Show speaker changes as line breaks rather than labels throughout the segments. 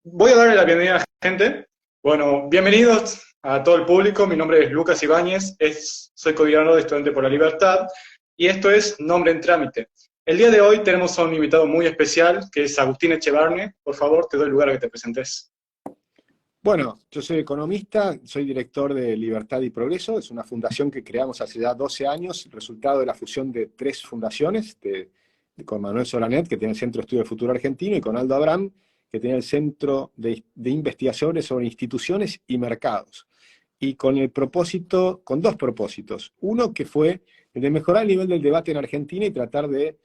Voy a darle la bienvenida a la gente. Bueno, bienvenidos a todo el público. Mi nombre es Lucas Ibáñez, soy coordinador de Estudiantes por la Libertad y esto es Nombre en Trámite. El día de hoy tenemos a un invitado muy especial que es Agustín Echevarne. Por favor, te doy lugar a que te presentes.
Bueno, yo soy economista, soy director de Libertad y Progreso. Es una fundación que creamos hace ya 12 años, resultado de la fusión de tres fundaciones, con Manuel Solanet, que tiene el Centro de Estudio del Futuro Argentino, y con Aldo Abraham, que tiene el Centro de Investigaciones sobre Instituciones y Mercados. Y con dos propósitos. Uno que fue el de mejorar el nivel del debate en Argentina y tratar de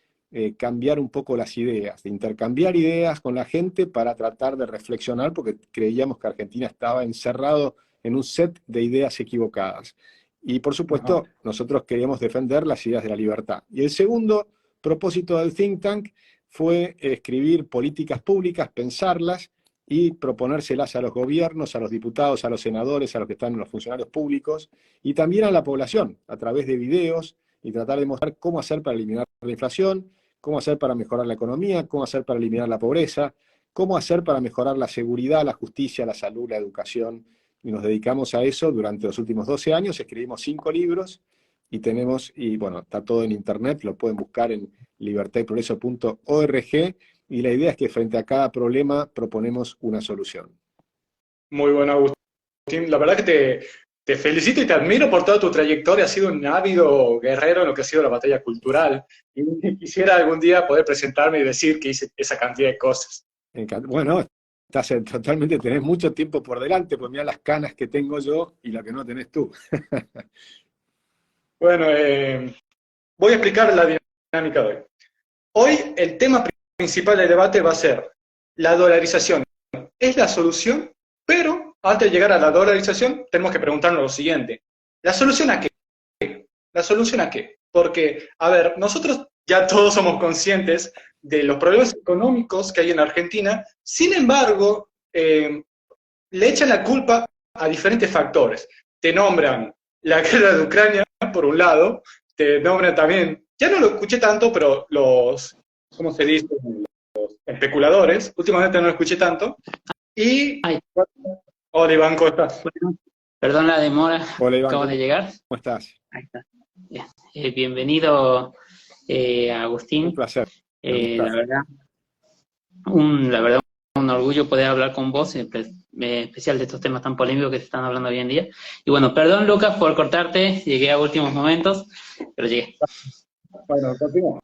cambiar un poco las ideas, de intercambiar ideas con la gente para tratar de reflexionar, porque creíamos que Argentina estaba encerrado en un set de ideas equivocadas. Y por supuesto, nosotros queríamos defender las ideas de la libertad. Y el segundo propósito del think tank fue escribir políticas públicas, pensarlas y proponérselas a los gobiernos, a los diputados, a los senadores, a los que están en los funcionarios públicos, y también a la población, a través de videos, y tratar de mostrar cómo hacer para eliminar la inflación, cómo hacer para mejorar la economía, cómo hacer para eliminar la pobreza, cómo hacer para mejorar la seguridad, la justicia, la salud, la educación. Y nos dedicamos a eso durante los últimos 12 años, escribimos 5 libros, y bueno, está todo en internet, lo pueden buscar en libertadyprogreso.org, y la idea es que frente a cada problema proponemos una solución.
Muy bueno, Agustín. La verdad que te felicito y te admiro por toda tu trayectoria. Has sido un ávido guerrero en lo que ha sido la batalla cultural. Y quisiera algún día poder presentarme y decir que hice esa cantidad de cosas.
Bueno, tenés mucho tiempo por delante, pues mira las canas que tengo yo y la que no tenés tú.
Bueno, voy a explicar la dinámica de hoy. Hoy el tema principal del debate va a ser la dolarización. ¿Es la solución? Pero antes de llegar a la dolarización tenemos que preguntarnos lo siguiente. ¿La solución a qué? ¿La solución a qué? Porque, a ver, nosotros ya todos somos conscientes de los problemas económicos que hay en Argentina, sin embargo, le echan la culpa a diferentes factores. Te nombran la guerra de Ucrania, por un lado, te nombran también, ya no lo escuché tanto, pero ¿cómo se dice? Los especuladores, últimamente no lo escuché tanto, y...
Ay,
Hola Iván, ¿cómo estás?
bueno, perdón la demora,
Hola Iván,
acabo de llegar.
¿cómo estás?
Ahí está. Bien. Bienvenido, Agustín.
Un placer.
La verdad, un orgullo poder hablar con vos, especial de estos temas tan polémicos que se están hablando hoy en día. Y bueno, perdón Lucas por cortarte, llegué a últimos momentos, pero llegué.
Bueno, continúo.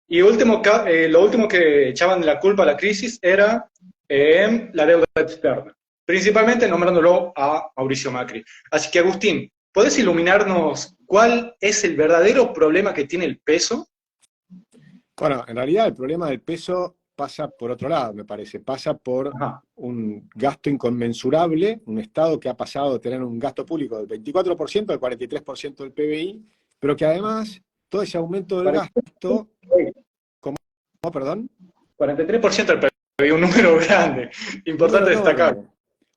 Y lo último que echaban de la culpa a la crisis era la deuda externa, principalmente nombrándolo a Mauricio Macri. Así que Agustín, ¿podés iluminarnos cuál es el verdadero problema que tiene el peso?
Bueno, en realidad el problema del peso pasa por otro lado, me parece. Pasa por un gasto inconmensurable, un Estado que ha pasado de tener un gasto público del 24% al 43% del PBI, pero que además todo ese aumento del gasto... ¿Cómo? ¿Perdón?
43% del PIB, un número grande, importante destacar.
Un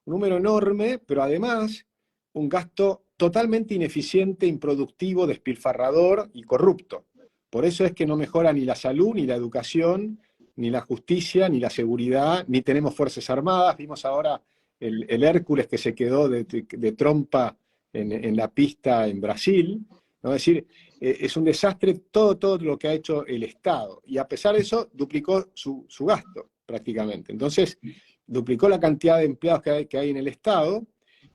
número enorme, pero además un gasto totalmente ineficiente, improductivo, despilfarrador y corrupto. Por eso es que no mejora ni la salud, ni la educación, ni la justicia, ni la seguridad, ni tenemos fuerzas armadas. Vimos ahora el Hércules que se quedó de trompa en la pista en Brasil, ¿no? Es decir, es un desastre todo lo que ha hecho el Estado. Y a pesar de eso, duplicó su gasto prácticamente. Entonces, duplicó la cantidad de empleados que hay en el Estado,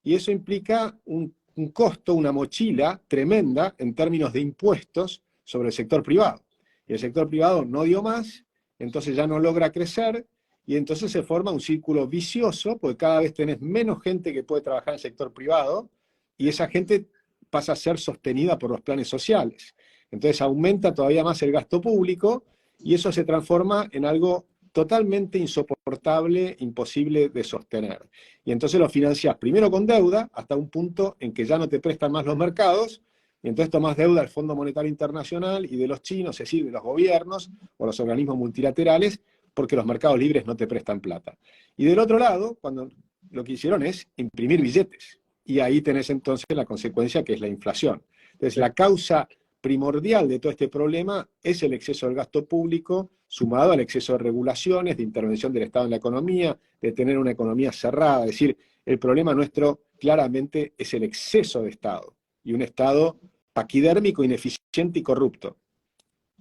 y eso implica un costo, una mochila tremenda en términos de impuestos sobre el sector privado. Y el sector privado no dio más, entonces ya no logra crecer, y entonces se forma un círculo vicioso, porque cada vez tenés menos gente que puede trabajar en el sector privado, y esa gente pasa a ser sostenida por los planes sociales. Entonces aumenta todavía más el gasto público, y eso se transforma en algo totalmente insoportable, imposible de sostener. Y entonces lo financiás primero con deuda, hasta un punto en que ya no te prestan más los mercados, y entonces tomás deuda del Fondo Monetario Internacional y de los chinos, es decir, de los gobiernos o los organismos multilaterales, porque los mercados libres no te prestan plata. Y del otro lado, cuando lo que hicieron es imprimir billetes, y ahí tenés entonces la consecuencia que es la inflación. Entonces la causa primordial de todo este problema es el exceso del gasto público, sumado al exceso de regulaciones, de intervención del Estado en la economía, de tener una economía cerrada. Es decir, el problema nuestro claramente es el exceso de Estado, y un Estado paquidérmico, ineficiente y corrupto.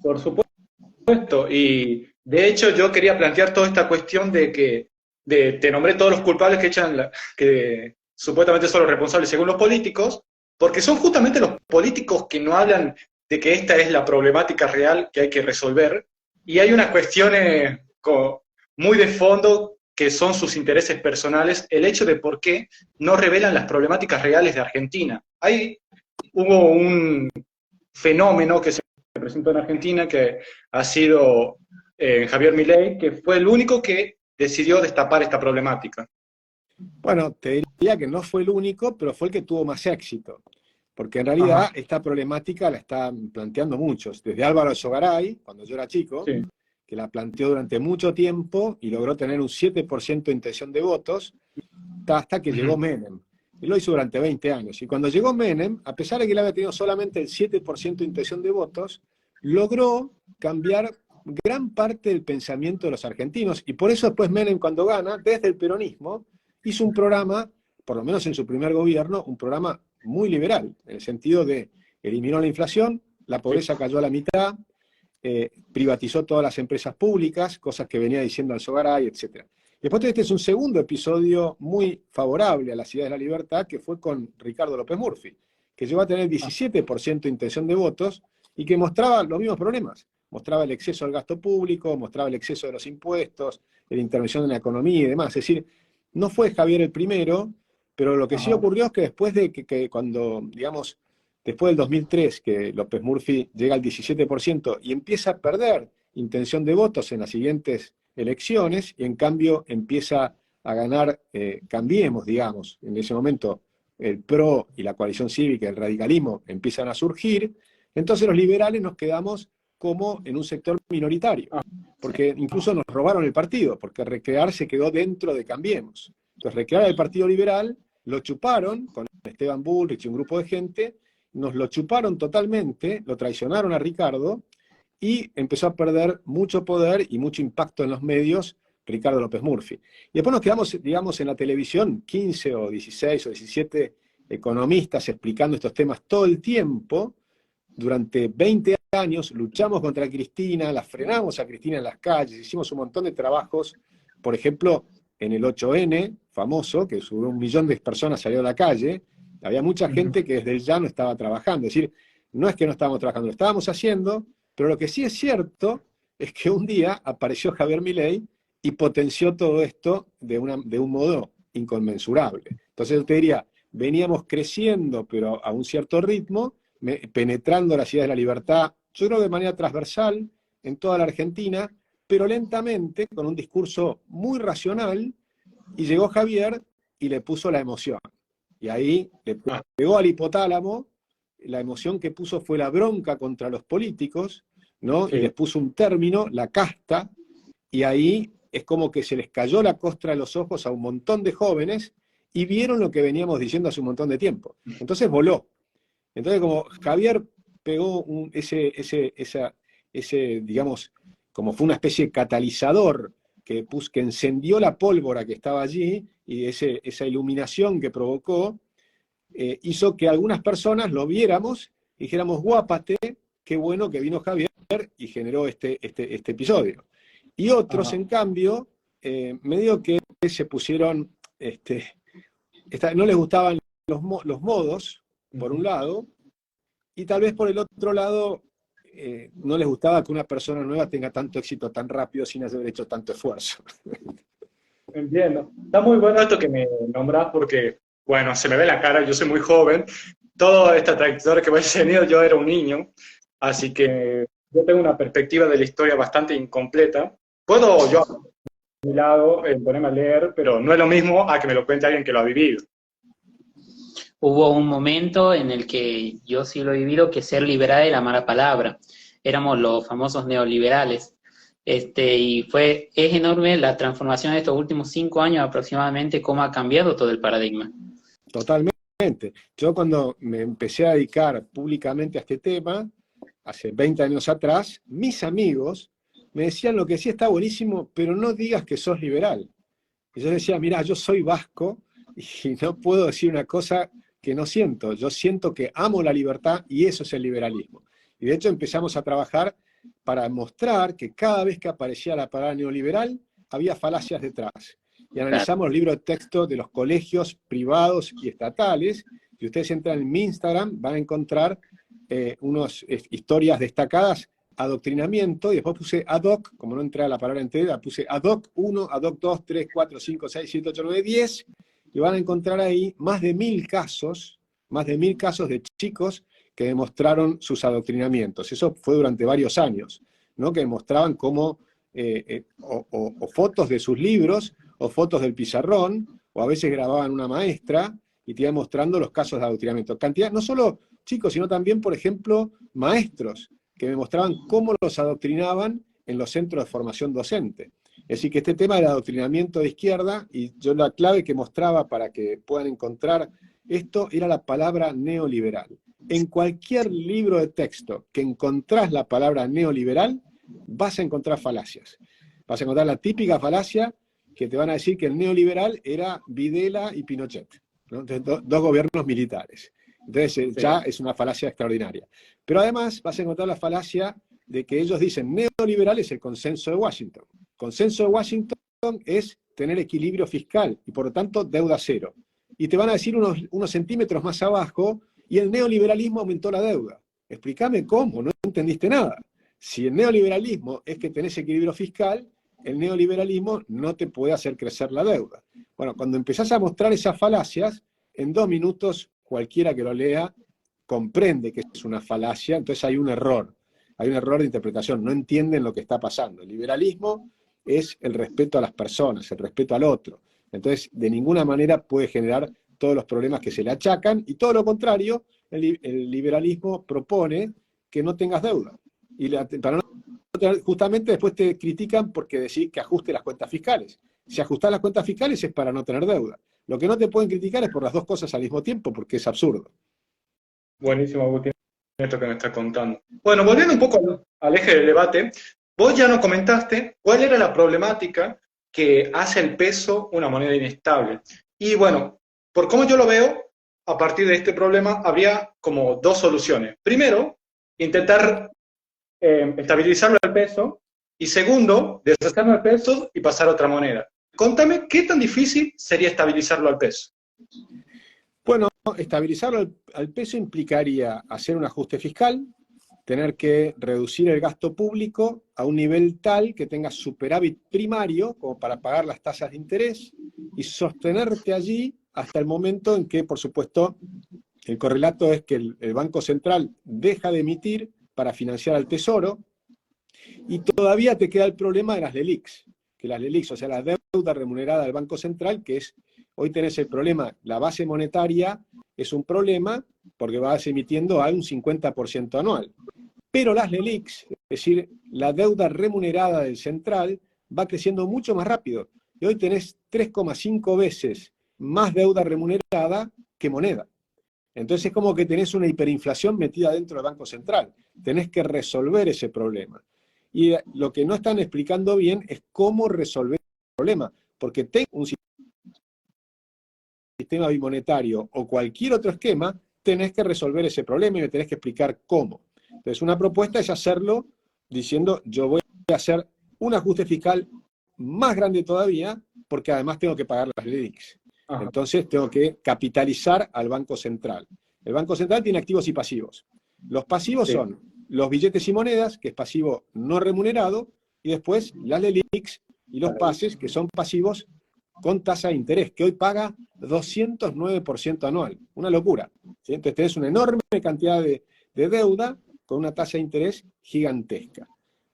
Por supuesto, y de hecho yo quería plantear toda esta cuestión de que te nombré todos los culpables que que supuestamente son los responsables según los políticos, porque son justamente los políticos que no hablan de que esta es la problemática real que hay que resolver, y hay unas cuestiones muy de fondo que son sus intereses personales, el hecho de por qué no revelan las problemáticas reales de Argentina. Hubo un fenómeno que se presentó en Argentina, que ha sido Javier Milei, que fue el único que decidió destapar esta problemática.
Bueno, te diría que no fue el único, pero fue el que tuvo más éxito. Porque en realidad
Ajá.
esta problemática la están planteando muchos. Desde Álvaro Sogaray, cuando yo era chico,
Sí.
que la planteó durante mucho tiempo y logró tener un 7% de intención de votos, hasta que llegó Menem. Y lo hizo durante 20 años. Y cuando llegó Menem, a pesar de que él había tenido solamente el 7% de intención de votos, logró cambiar gran parte del pensamiento de los argentinos. Y por eso después Menem, cuando gana, desde el peronismo, hizo un programa, por lo menos en su primer gobierno, un programa muy liberal, en el sentido de eliminó la inflación, la pobreza cayó a la mitad, privatizó todas las empresas públicas, cosas que venía diciendo Alzogaray, etc. Después este es un segundo episodio muy favorable a la ciudad de la libertad, que fue con Ricardo López Murphy, que llegó a tener 17% de intención de votos y que mostraba los mismos problemas. Mostraba el exceso del gasto público, mostraba el exceso de los impuestos, la intervención en la economía y demás. Es decir, no fue Javier el primero, pero lo que sí ocurrió es que después de que cuando, digamos, después del 2003, que López Murphy llega al 17% y empieza a perder intención de votos en las siguientes elecciones, y en cambio empieza a ganar Cambiemos, digamos, en ese momento el PRO y la coalición cívica, el radicalismo, empiezan a surgir, entonces los liberales nos quedamos como en un sector minoritario, porque incluso nos robaron el partido, porque Recrear se quedó dentro de Cambiemos. Entonces Recrear el Partido Liberal, lo chuparon con Esteban Bullrich y un grupo de gente, nos lo chuparon totalmente, lo traicionaron a Ricardo, y empezó a perder mucho poder y mucho impacto en los medios Ricardo López Murphy. Y después nos quedamos, digamos, en la televisión, 15 o 16 o 17 economistas explicando estos temas todo el tiempo. Durante 20 años luchamos contra Cristina, la frenamos a Cristina en las calles, hicimos un montón de trabajos, por ejemplo, en el 8N, famoso, que sobre 1 millón de personas salió a la calle, había mucha gente que desde ya no estaba trabajando. Es decir, no es que no estábamos trabajando, lo estábamos haciendo, pero lo que sí es cierto es que un día apareció Javier Milei y potenció todo esto de un modo inconmensurable. Entonces yo te diría, veníamos creciendo, pero a un cierto ritmo, penetrando la ciudad de la libertad, yo creo de manera transversal en toda la Argentina, pero lentamente, con un discurso muy racional, y llegó Javier y le puso la emoción. Y ahí le pegó al hipotálamo, la emoción que puso fue la bronca contra los políticos, ¿no? Sí. Y les puso un término, la casta, y ahí es como que se les cayó la costra de los ojos a un montón de jóvenes y vieron lo que veníamos diciendo hace un montón de tiempo. Entonces voló. Entonces como Javier pegó digamos, como fue una especie de catalizador que encendió la pólvora que estaba allí, y esa iluminación que provocó, hizo que algunas personas lo viéramos y dijéramos, guápate, qué bueno que vino Javier y generó este episodio. Y otros, en cambio, medio que se pusieron, no les gustaban los modos, por un lado, y tal vez por el otro lado, no les gustaba que una persona nueva tenga tanto éxito tan rápido sin haber hecho tanto esfuerzo.
Entiendo. Está muy bueno esto que me nombrás porque, bueno, se me ve la cara, yo soy muy joven, toda esta trayectoria que voy tenido, yo era un niño, así que yo tengo una perspectiva de la historia bastante incompleta. Puedo yo, a mi lado, ponerme a leer, pero no es lo mismo a que me lo cuente alguien que lo ha vivido.
Hubo un momento en el que yo sí lo he vivido, que ser liberal era mala palabra. Éramos los famosos neoliberales. Y es enorme la transformación de estos últimos 5 años aproximadamente, cómo ha cambiado todo el paradigma.
Totalmente. Yo cuando me empecé a dedicar públicamente a este tema, hace 20 años atrás, mis amigos me decían lo que sí está buenísimo, pero no digas que sos liberal. Y yo decía, mirá, yo soy vasco y no puedo decir una cosa que no siento. Yo siento que amo la libertad y eso es el liberalismo. Y de hecho empezamos a trabajar para mostrar que cada vez que aparecía la palabra neoliberal, había falacias detrás. Y analizamos los libros de texto de los colegios privados y estatales. Si ustedes entran en mi Instagram, van a encontrar unas historias destacadas, adoctrinamiento, y después puse ad hoc, como no entraba la palabra entera, puse ad hoc 1, ad hoc 2, 3, 4, 5, 6, 7, 8, 9, 10, y van a encontrar ahí más de 1000 casos de chicos que demostraron sus adoctrinamientos. Eso fue durante varios años, ¿no? Que demostraban cómo, o fotos de sus libros, o fotos del pizarrón, o a veces grababan una maestra, y te iban mostrando los casos de adoctrinamiento. Cantidad, no solo chicos, sino también, por ejemplo, maestros, que me mostraban cómo los adoctrinaban en los centros de formación docente. Es decir, que este tema del adoctrinamiento de izquierda, y yo la clave que mostraba para que puedan encontrar esto, era la palabra neoliberal. En cualquier libro de texto que encontrás la palabra neoliberal, vas a encontrar falacias. Vas a encontrar la típica falacia que te van a decir que el neoliberal era Videla y Pinochet, ¿no? Entonces, dos gobiernos militares. Entonces ya es una falacia extraordinaria. Pero además vas a encontrar la falacia de que ellos dicen neoliberal es el consenso de Washington. Consenso de Washington es tener equilibrio fiscal y por lo tanto deuda cero. Y te van a decir unos centímetros más abajo y el neoliberalismo aumentó la deuda. Explícame cómo, no entendiste nada. Si el neoliberalismo es que tenés equilibrio fiscal, el neoliberalismo no te puede hacer crecer la deuda. Bueno, cuando empezás a mostrar esas falacias, en 2 minutos cualquiera que lo lea comprende que es una falacia, entonces hay un error de interpretación, no entienden lo que está pasando. El liberalismo es el respeto a las personas, el respeto al otro. Entonces, de ninguna manera puede generar todos los problemas que se le achacan, y todo lo contrario, el liberalismo propone que no tengas deuda. Y para no tener, justamente después te critican porque decís que ajuste las cuentas fiscales. Si ajustás las cuentas fiscales es para no tener deuda. Lo que no te pueden criticar es por las dos cosas al mismo tiempo, porque es absurdo.
Buenísimo, Agustín, esto que me estás contando. Bueno, volviendo un poco al eje del debate, vos ya nos comentaste cuál era la problemática que hace el peso una moneda inestable. Y bueno, por cómo yo lo veo, a partir de este problema habría como 2 soluciones. Primero, intentar estabilizarlo al peso, y segundo, deshacerlo al peso y pasar a otra moneda. Contame, ¿qué tan difícil sería estabilizarlo al peso?
Bueno, estabilizarlo al peso implicaría hacer un ajuste fiscal, tener que reducir el gasto público a un nivel tal que tengas superávit primario como para pagar las tasas de interés y sostenerte allí hasta el momento en que, por supuesto, el correlato es que el Banco Central deja de emitir para financiar al Tesoro, y todavía te queda el problema de las LELIQs, que las LELIQs, o sea, la deuda remunerada del Banco Central, que es, hoy tenés el problema, la base monetaria es un problema porque vas emitiendo a un 50% anual. Pero las LELIQs, es decir, la deuda remunerada del central, va creciendo mucho más rápido. Y hoy tenés 3,5 veces más deuda remunerada que moneda. Entonces es como que tenés una hiperinflación metida dentro del Banco Central. Tenés que resolver ese problema. Y lo que no están explicando bien es cómo resolver el problema. Porque tengo un sistema bimonetario o cualquier otro esquema, tenés que resolver ese problema y me tenés que explicar cómo. Entonces una propuesta es hacerlo diciendo, yo voy a hacer un ajuste fiscal más grande todavía, porque además tengo que pagar las LELIQs. Entonces tengo que capitalizar al Banco Central. El Banco Central tiene activos y pasivos. Los pasivos son los billetes y monedas, que es pasivo no remunerado, y después las LELIQs y los pases, que son pasivos con tasa de interés, que hoy paga 209% anual. Una locura, ¿sí? Entonces tenés una enorme cantidad de deuda con una tasa de interés gigantesca.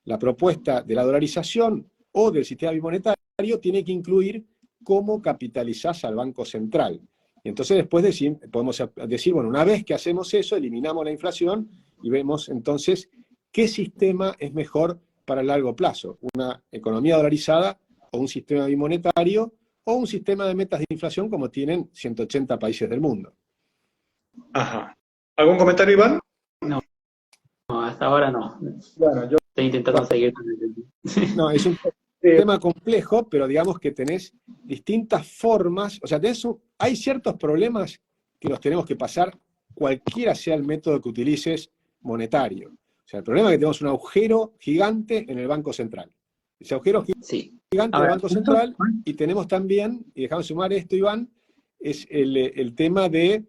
La propuesta de la dolarización o del sistema bimonetario tiene que incluir cómo capitalizás al Banco Central. Y entonces después podemos decir, bueno, una vez que hacemos eso, eliminamos la inflación y vemos entonces qué sistema es mejor para el largo plazo. Una economía dolarizada o un sistema bimonetario o un sistema de metas de inflación como tienen 180 países del mundo.
Ajá. ¿Algún comentario, Iván?
No, hasta ahora no.
Bueno, yo
Estoy intentando seguir.
No, es un tema complejo, pero digamos que tenés distintas formas, o sea, hay ciertos problemas que los tenemos que pasar, cualquiera sea el método que utilices monetario. O sea, el problema es que tenemos un agujero gigante en el Banco Central. Ese agujero
Sí.
gigante del
Ahora,
Banco Central, y tenemos también, y dejamos sumar esto, Iván, es el tema de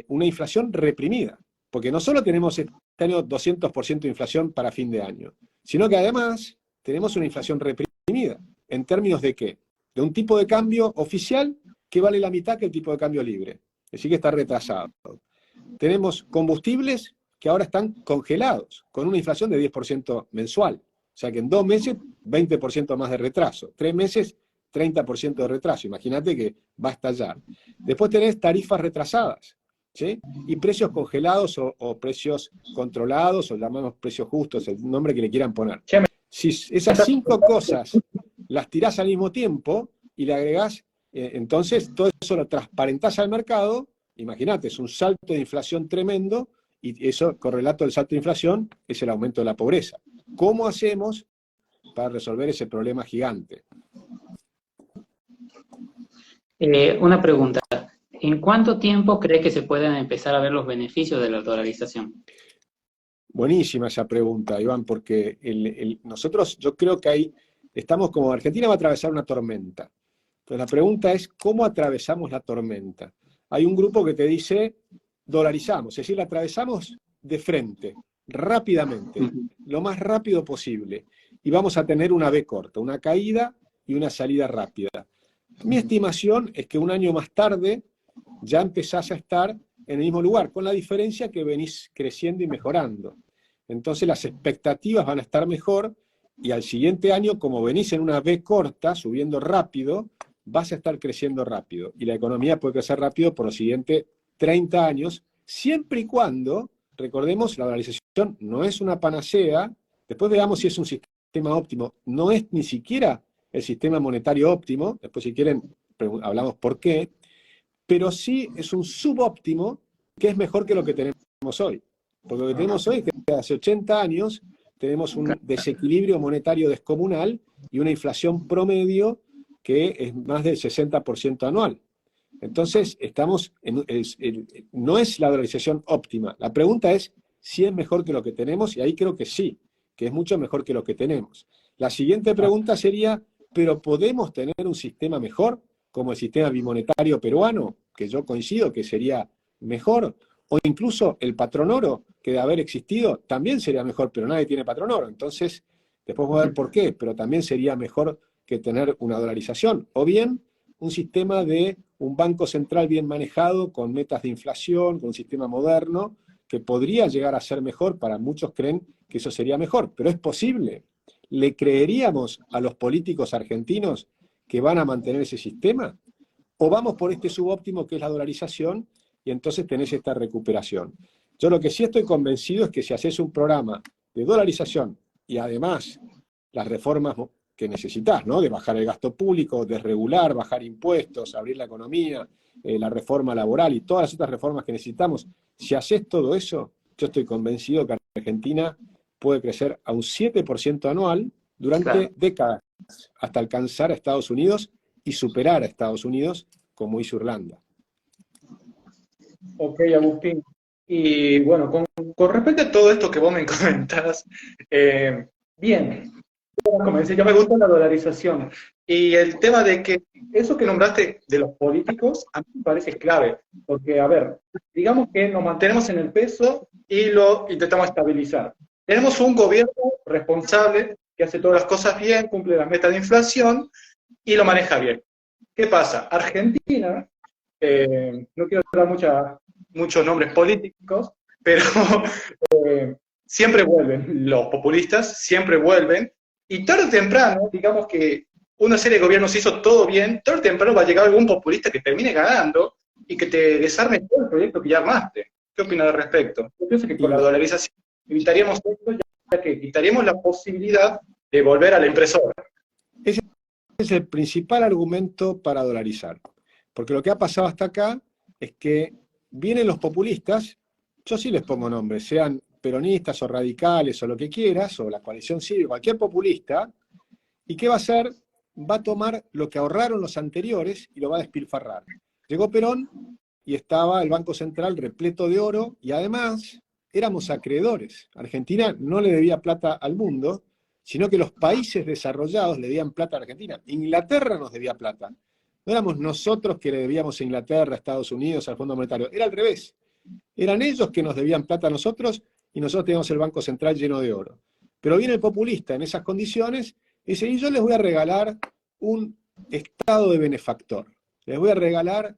una inflación reprimida. Porque no solo tenemos este año 200% de inflación para fin de año, sino que además tenemos una inflación reprimida. ¿En términos de qué? De un tipo de cambio oficial que vale la mitad que el tipo de cambio libre. Es decir, que está retrasado. Tenemos combustibles que ahora están congelados, con una inflación de 10% mensual. O sea que en 2 meses, 20% más de retraso. 3 meses, 30% de retraso. Imagínate que va a estallar. Después tenés tarifas retrasadas, ¿sí? Y precios congelados o precios controlados, o llamamos precios justos, el nombre que le quieran poner. Si esas 5 cosas las tirás al mismo tiempo y le agregás, entonces todo eso lo transparentás al mercado. Imagínate, es un salto de inflación tremendo, y eso, correlato del salto de inflación, es el aumento de la pobreza. ¿Cómo hacemos para resolver ese problema gigante?
Una pregunta. ¿En cuánto tiempo cree que se pueden empezar a ver los beneficios de la dolarización?
Buenísima esa pregunta, Iván, porque nosotros, yo creo que estamos como Argentina va a atravesar una tormenta. Entonces la pregunta es, ¿cómo atravesamos la tormenta? Hay un grupo que te dice, dolarizamos, es decir, la atravesamos de frente, rápidamente, lo más rápido posible, y vamos a tener una V corta, una caída y una salida rápida. Mi estimación es que un año más tarde ya empezás a estar en el mismo lugar, con la diferencia que venís creciendo y mejorando. Entonces las expectativas van a estar mejor, y al siguiente año, como venís en una V corta, subiendo rápido, vas a estar creciendo rápido. Y la economía puede crecer rápido por los siguientes 30 años, siempre y cuando, recordemos, la dolarización no es una panacea. Después veamos si es un sistema óptimo. No es ni siquiera el sistema monetario óptimo. Después, si quieren, hablamos por qué. Pero sí es un subóptimo que es mejor que lo que tenemos hoy. Porque lo que tenemos hoy es que hace 80 años tenemos un desequilibrio monetario descomunal y una inflación promedio que es más del 60% anual. Entonces, no es la dolarización óptima. La pregunta es si es mejor que lo que tenemos, y ahí creo que sí, que es mucho mejor que lo que tenemos. La siguiente pregunta sería, ¿pero podemos tener un sistema mejor, como el sistema bimonetario peruano, que yo coincido que sería mejor? O incluso el patrón oro, que de haber existido, también sería mejor, pero nadie tiene patrón oro. Entonces, después vamos a ver por qué, pero también sería mejor que tener una dolarización. O bien, un sistema de un banco central bien manejado, con metas de inflación, con un sistema moderno, que podría llegar a ser mejor. Para muchos creen que eso sería mejor, pero es posible. ¿Le creeríamos a los políticos argentinos que van a mantener ese sistema? ¿O vamos por este subóptimo que es la dolarización, y entonces tenés esta recuperación? Yo lo que sí estoy convencido es que si haces un programa de dolarización y además las reformas que necesitas, ¿no? De bajar el gasto público, desregular, bajar impuestos, abrir la economía, la reforma laboral y todas las otras reformas que necesitamos, si haces todo eso, yo estoy convencido que Argentina puede crecer a un 7% anual durante décadas, hasta alcanzar a Estados Unidos y superar a Estados Unidos, como hizo Irlanda.
Ok, Agustín. Y bueno, con respecto a todo esto que vos me comentás, bien, como decía, yo me gusta la dolarización. Y el tema de que eso que nombraste de los políticos, a mí me parece clave. Porque, a ver, digamos que nos mantenemos en el peso y lo intentamos estabilizar. Tenemos un gobierno responsable que hace todas las cosas bien, cumple las metas de inflación y lo maneja bien. ¿Qué pasa? Argentina, no quiero dar muchos nombres políticos, pero siempre vuelven, los populistas siempre vuelven, y tarde o temprano, digamos que una serie de gobiernos hizo todo bien, tarde o temprano va a llegar algún populista que termine ganando y que te desarme todo el proyecto que ya armaste. ¿Qué opinas al respecto? Yo pienso que con la dolarización evitaríamos esto, ya que quitaríamos la posibilidad de volver a la impresora.
Ese es el principal argumento para dolarizar. Porque lo que ha pasado hasta acá es que vienen los populistas, yo sí les pongo nombres, sean peronistas o radicales o lo que quieras, o la coalición cívica, cualquier populista, ¿y qué va a hacer? Va a tomar lo que ahorraron los anteriores y lo va a despilfarrar. Llegó Perón y estaba el Banco Central repleto de oro, y además éramos acreedores. Argentina no le debía plata al mundo, sino que los países desarrollados le debían plata a Argentina. Inglaterra nos debía plata. No éramos nosotros que le debíamos a Inglaterra, a Estados Unidos, al Fondo Monetario. Era al revés. Eran ellos que nos debían plata a nosotros y nosotros teníamos el Banco Central lleno de oro. Pero viene el populista en esas condiciones y dice, y yo les voy a regalar un estado de benefactor. Les voy a regalar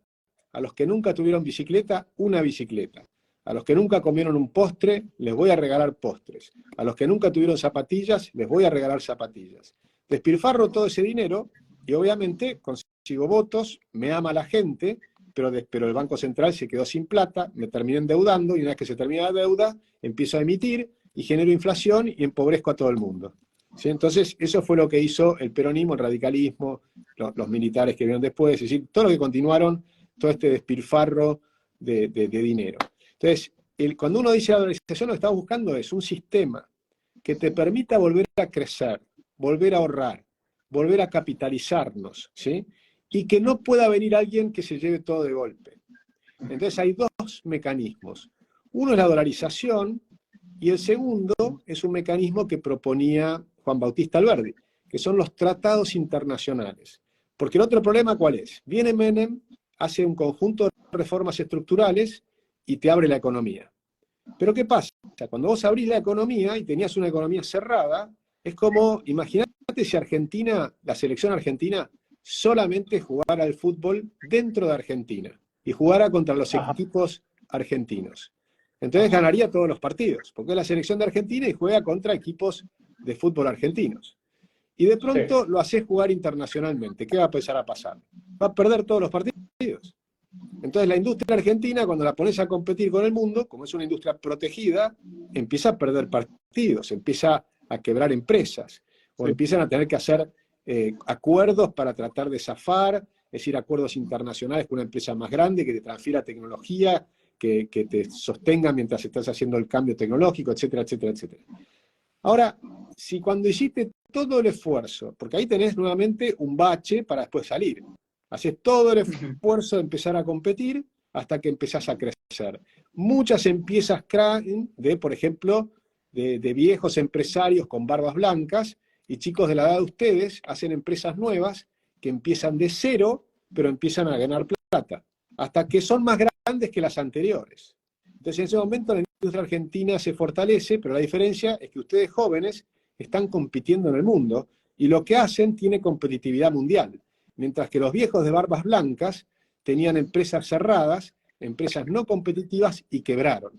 a los que nunca tuvieron bicicleta, una bicicleta. A los que nunca comieron un postre, les voy a regalar postres. A los que nunca tuvieron zapatillas, les voy a regalar zapatillas. Despilfarro todo ese dinero y obviamente consigo votos, me ama la gente, pero el Banco Central se quedó sin plata, me terminé endeudando y una vez que se termina la deuda, empiezo a emitir y genero inflación y empobrezco a todo el mundo. ¿Sí? Entonces, eso fue lo que hizo el peronismo, el radicalismo, los militares que vieron después, es decir, todo lo que continuaron, todo este despilfarro de dinero. Entonces, cuando uno dice la dolarización, lo que está buscando es un sistema que te permita volver a crecer, volver a ahorrar, volver a capitalizarnos, ¿sí? Y que no pueda venir alguien que se lleve todo de golpe. Entonces hay dos mecanismos. Uno es la dolarización y el segundo es un mecanismo que proponía Juan Bautista Alberdi, que son los tratados internacionales. Porque el otro problema, ¿cuál es? Viene Menem, hace un conjunto de reformas estructurales y te abre la economía. Pero ¿qué pasa? Cuando vos abrís la economía y tenías una economía cerrada, es como, imagínate si Argentina, la selección argentina, solamente jugara al fútbol dentro de Argentina y jugara contra los equipos argentinos. Entonces ganaría todos los partidos, porque es la selección de Argentina y juega contra equipos de fútbol argentinos. Y de pronto lo haces jugar internacionalmente. ¿Qué va a empezar a pasar? Va a perder todos los partidos. Entonces la industria argentina, cuando la pones a competir con el mundo, como es una industria protegida, empieza a perder partidos, empieza a quebrar empresas, o empiezan a tener que hacer acuerdos para tratar de zafar, es decir, acuerdos internacionales con una empresa más grande que te transfiera tecnología, que te sostenga mientras estás haciendo el cambio tecnológico, etcétera, etcétera, etcétera. Ahora, si cuando hiciste todo el esfuerzo, porque ahí tenés nuevamente un bache para después salir, haces todo el esfuerzo de empezar a competir hasta que empezás a crecer. Muchas empiezas caen de, por ejemplo, de viejos empresarios con barbas blancas, y chicos de la edad de ustedes hacen empresas nuevas que empiezan de cero, pero empiezan a ganar plata, hasta que son más grandes que las anteriores. Entonces en ese momento la industria argentina se fortalece, pero la diferencia es que ustedes jóvenes están compitiendo en el mundo, y lo que hacen tiene competitividad mundial, mientras que los viejos de barbas blancas tenían empresas cerradas, empresas no competitivas y quebraron.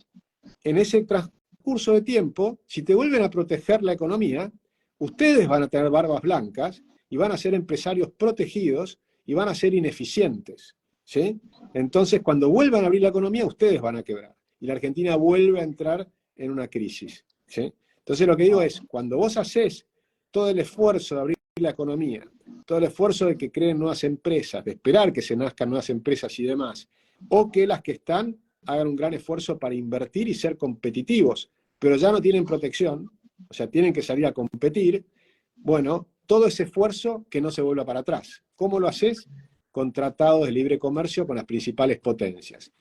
En ese transcurso de tiempo, si te vuelven a proteger la economía, ustedes van a tener barbas blancas y van a ser empresarios protegidos y van a ser ineficientes, ¿sí? Entonces, cuando vuelvan a abrir la economía, ustedes van a quebrar. Y la Argentina vuelve a entrar en una crisis, ¿sí? Entonces, lo que digo es, cuando vos hacés todo el esfuerzo de abrir la economía, todo el esfuerzo de que creen nuevas empresas, de esperar que se nazcan nuevas empresas y demás, o que las que están hagan un gran esfuerzo para invertir y ser competitivos, pero ya no tienen protección, o sea, tienen que salir a competir, bueno, todo ese esfuerzo que no se vuelva para atrás. ¿Cómo lo haces? Con tratados de libre comercio con las principales potencias.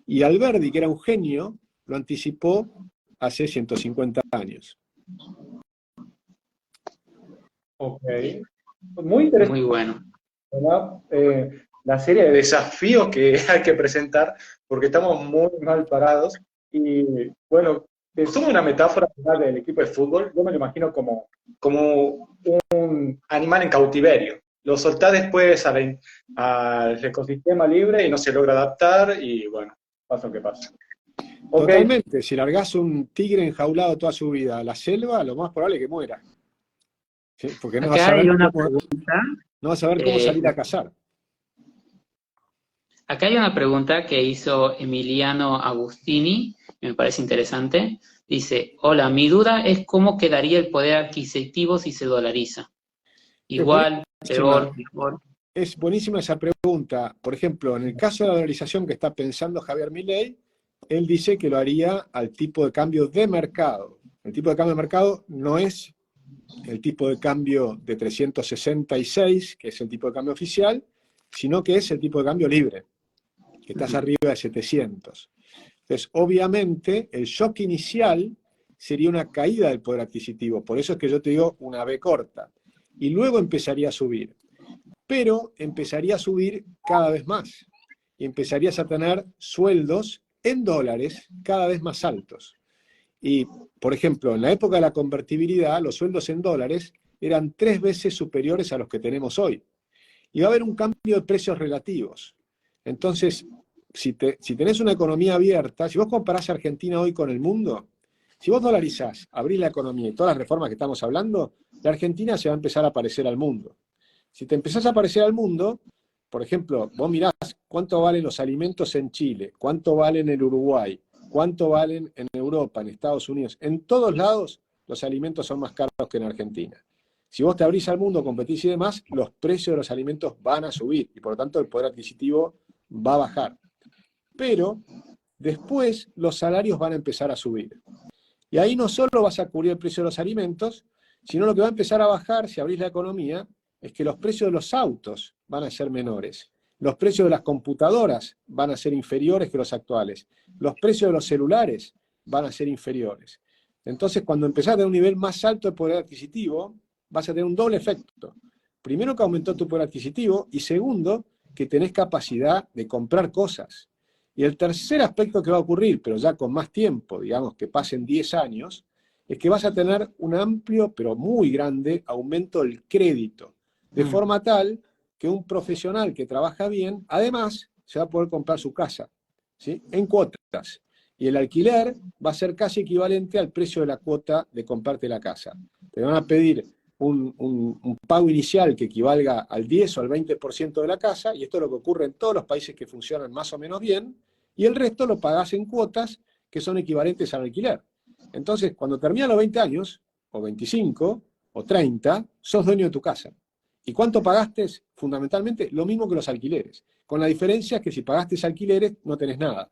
Y Alberdi, que era un genio, lo anticipó hace 150 años.
Ok. Muy interesante.
Muy bueno.
La serie de desafíos que hay que presentar, porque estamos muy mal parados. Y bueno, somos una metáfora del equipo de fútbol. Yo me lo imagino como un animal en cautiverio. Lo soltás después al ecosistema libre y no se logra adaptar, y bueno, pasa lo que pasa. Okay.
Totalmente, si largás un tigre enjaulado toda su vida a la selva, lo más probable es que muera. ¿Sí? Porque no vas a saber cómo salir a cazar.
Acá hay una pregunta que hizo Emiliano Agustini, que me parece interesante. Dice, hola, mi duda es cómo quedaría el poder adquisitivo si se dolariza. Igual, peor, mejor.
Es buenísima esa pregunta. Por ejemplo, en el caso de la dolarización que está pensando Javier Milei, él dice que lo haría al tipo de cambio de mercado. El tipo de cambio de mercado no es el tipo de cambio de 366, que es el tipo de cambio oficial, sino que es el tipo de cambio libre, que estás arriba de 700. Entonces, obviamente, el shock inicial sería una caída del poder adquisitivo. Por eso es que yo te digo una V corta. Y luego empezaría a subir. Pero empezaría a subir cada vez más. Y empezarías a tener sueldos en dólares cada vez más altos. Y, por ejemplo, en la época de la convertibilidad, los sueldos en dólares eran 3 veces superiores a los que tenemos hoy. Y va a haber un cambio de precios relativos. Entonces, si tenés una economía abierta, si vos comparás a Argentina hoy con el mundo, si vos dolarizás, abrís la economía y todas las reformas que estamos hablando, la Argentina se va a empezar a parecer al mundo. Si te empezás a parecer al mundo, por ejemplo, vos mirás cuánto valen los alimentos en Chile, cuánto valen en Uruguay, cuánto valen en Europa, en Estados Unidos. En todos lados los alimentos son más caros que en Argentina. Si vos te abrís al mundo, competís y demás, los precios de los alimentos van a subir y por lo tanto el poder adquisitivo va a bajar. Pero después los salarios van a empezar a subir. Y ahí no solo vas a cubrir el precio de los alimentos, sino lo que va a empezar a bajar, si abrís la economía, es que los precios de los autos van a ser menores. Los precios de las computadoras van a ser inferiores que los actuales. Los precios de los celulares van a ser inferiores. Entonces, cuando empezás a tener un nivel más alto de poder adquisitivo, vas a tener un doble efecto. Primero, que aumentó tu poder adquisitivo, y segundo, que tenés capacidad de comprar cosas. Y el tercer aspecto que va a ocurrir, pero ya con más tiempo, digamos que pasen 10 años, es que vas a tener un amplio, pero muy grande, aumento del crédito. De forma tal que un profesional que trabaja bien, además, se va a poder comprar su casa, ¿sí? En cuotas. Y el alquiler va a ser casi equivalente al precio de la cuota de comprarte la casa. Te van a pedir un pago inicial que equivalga al 10 o al 20% de la casa, y esto es lo que ocurre en todos los países que funcionan más o menos bien, y el resto lo pagás en cuotas que son equivalentes al alquiler. Entonces, cuando terminan los 20 años, o 25, o 30, sos dueño de tu casa. ¿Y cuánto pagaste? Fundamentalmente lo mismo que los alquileres, con la diferencia que si pagaste alquileres no tenés nada.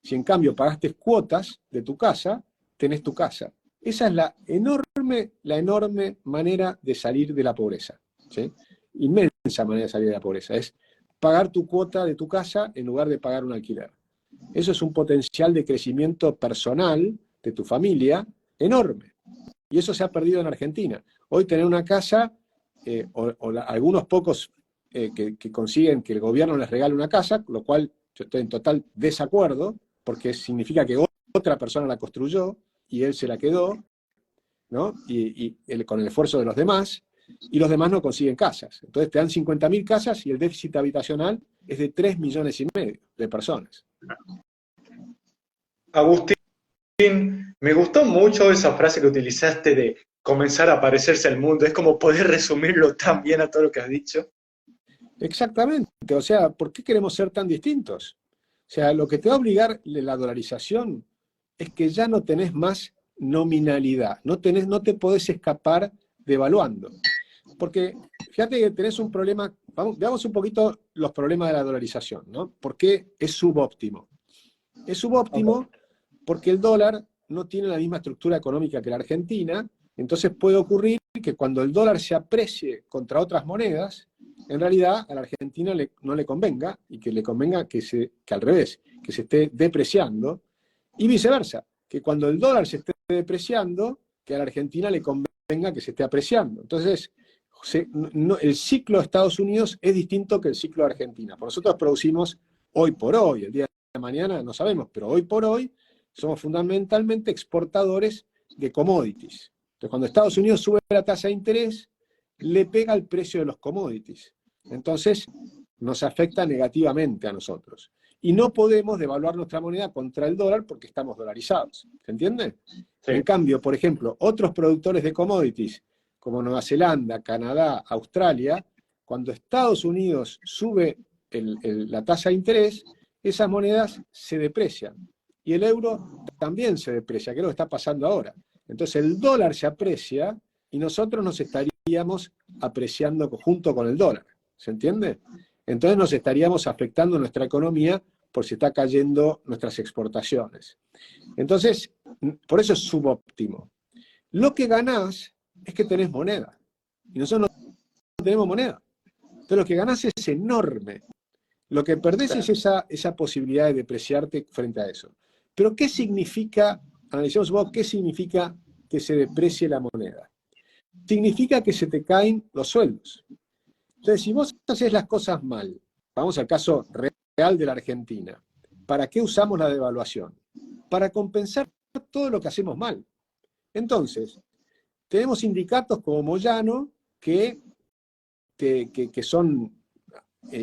Si en cambio pagaste cuotas de tu casa, tenés tu casa. Esa es la enorme manera de salir de la pobreza, ¿sí? Inmensa manera de salir de la pobreza. Es pagar tu cuota de tu casa en lugar de pagar un alquiler. Eso es un potencial de crecimiento personal de tu familia enorme. Y eso se ha perdido en Argentina. Hoy tener una casa, algunos pocos que consiguen que el gobierno les regale una casa, lo cual yo estoy en total desacuerdo, porque significa que otra persona la construyó y él se la quedó, ¿no? Y con el esfuerzo de los demás, y los demás no consiguen casas. Entonces te dan 50.000 casas y el déficit habitacional es de 3,5 millones de personas.
Agustín, me gustó mucho esa frase que utilizaste de comenzar a parecerse al mundo. Es como poder resumirlo tan bien a todo lo que has dicho.
Exactamente. O sea, ¿por qué queremos ser tan distintos? O sea, lo que te va a obligar la dolarización es que ya no tenés más nominalidad, no te podés escapar devaluando. Porque fíjate que tenés un problema, veamos un poquito los problemas de la dolarización, ¿no? ¿Por qué es subóptimo? Es subóptimo porque el dólar no tiene la misma estructura económica que la Argentina, entonces puede ocurrir que cuando el dólar se aprecie contra otras monedas, en realidad a la Argentina no le convenga, y que le convenga que al revés, que se esté depreciando, y viceversa, que cuando el dólar se esté depreciando, que a la Argentina le convenga que se esté apreciando. Entonces, el ciclo de Estados Unidos es distinto que el ciclo de Argentina. Nosotros producimos hoy por hoy, el día de mañana no sabemos, pero hoy por hoy somos fundamentalmente exportadores de commodities. Entonces, cuando Estados Unidos sube la tasa de interés, le pega el precio de los commodities. Entonces, nos afecta negativamente a nosotros. Y no podemos devaluar nuestra moneda contra el dólar porque estamos dolarizados. ¿Se entiende? Sí. En cambio, por ejemplo, otros productores de commodities, como Nueva Zelanda, Canadá, Australia, cuando Estados Unidos sube la tasa de interés, esas monedas se deprecian. Y el euro también se deprecia, que es lo que está pasando ahora. Entonces el dólar se aprecia y nosotros nos estaríamos apreciando junto con el dólar. ¿Se entiende? Entonces nos estaríamos afectando nuestra economía por si está cayendo nuestras exportaciones. Entonces, por eso es subóptimo. Lo que ganás es que tenés moneda. Y nosotros no tenemos moneda. Entonces lo que ganás es enorme. Lo que perdés es esa posibilidad de depreciarte frente a eso. Pero ¿qué significa, analicemos un poco, qué significa que se deprecie la moneda? Significa que se te caen los sueldos. Entonces, si vos haces las cosas mal, vamos al caso real de la Argentina, ¿para qué usamos la devaluación? Para compensar todo lo que hacemos mal. Entonces, tenemos sindicatos como Moyano que son